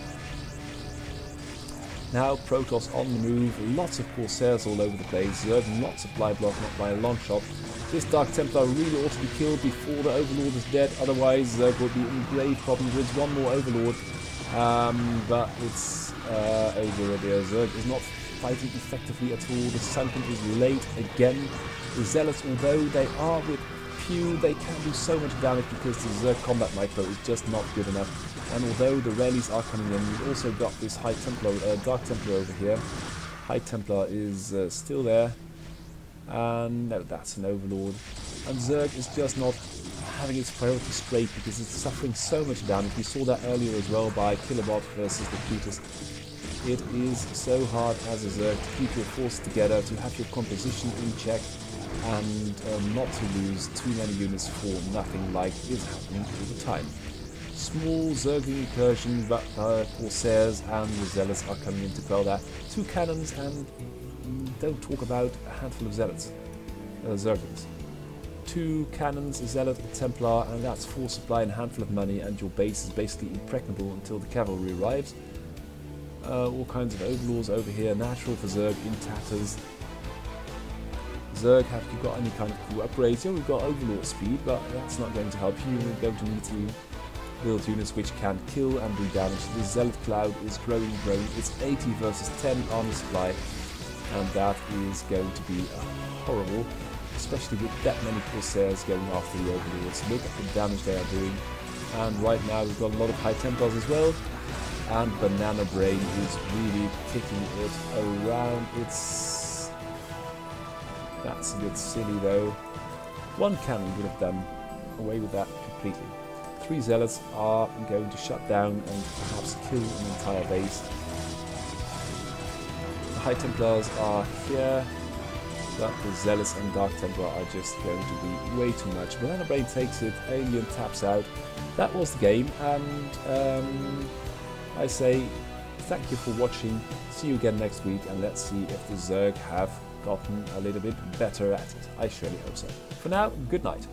Now Protoss on the move, lots of Corsairs all over the place. Zerg not supply block, not by a long shot. This Dark Templar really ought to be killed before the Overlord is dead, otherwise Zerg will be in grave problems. There's one more Overlord, but it's over there. Zerg is not fighting effectively at all. The Sunken is late again. The Zealots, although they are with few, they can do so much damage because the Zerg combat micro is just not good enough. And although the rallies are coming in, we've also got this High Templar, Dark Templar over here. High Templar is still there. And no, that's an Overlord. And Zerg is just not having its priorities straight because it's suffering so much damage. We saw that earlier as well by Kilobot versus the Protoss. It is so hard as a Zerg to keep your forces together, to have your composition in check, and not to lose too many units for nothing like is happening all the time. Small Zergling incursion, but Corsairs and the Zealots are coming in to quell that. 2 cannons, and don't talk about a handful of Zealots, Zerglings. 2 cannons, a Zealot, a Templar, and that's full supply and a handful of money, and your base is basically impregnable until the cavalry arrives. All kinds of Overlords over here, natural for Zerg in tatters. Zerg, have you got any kind of cool upgrades? Yeah, we've got Overlord speed, but that's not going to help you. We're going to need to build units which can kill and do damage. The Zealot cloud is growing. It's 80 versus 10 army supply, and that is going to be horrible, especially with that many Corsairs going after the Overlords. Look at the damage they are doing. And right now we've got a lot of High Templars as well. And Banana Brain is really kicking it around. That's a bit silly though. 1 cannon would have done away with that completely. 3 Zealots are going to shut down and perhaps kill an entire base. The High Templars are here, but the Zealots and Dark Templar are just going to be way too much. Banana Brain takes it, Alien taps out. That was the game, and I say thank you for watching, see you again next week, and let's see if the Zerg have gotten a little bit better at it. I surely hope so. For now, good night.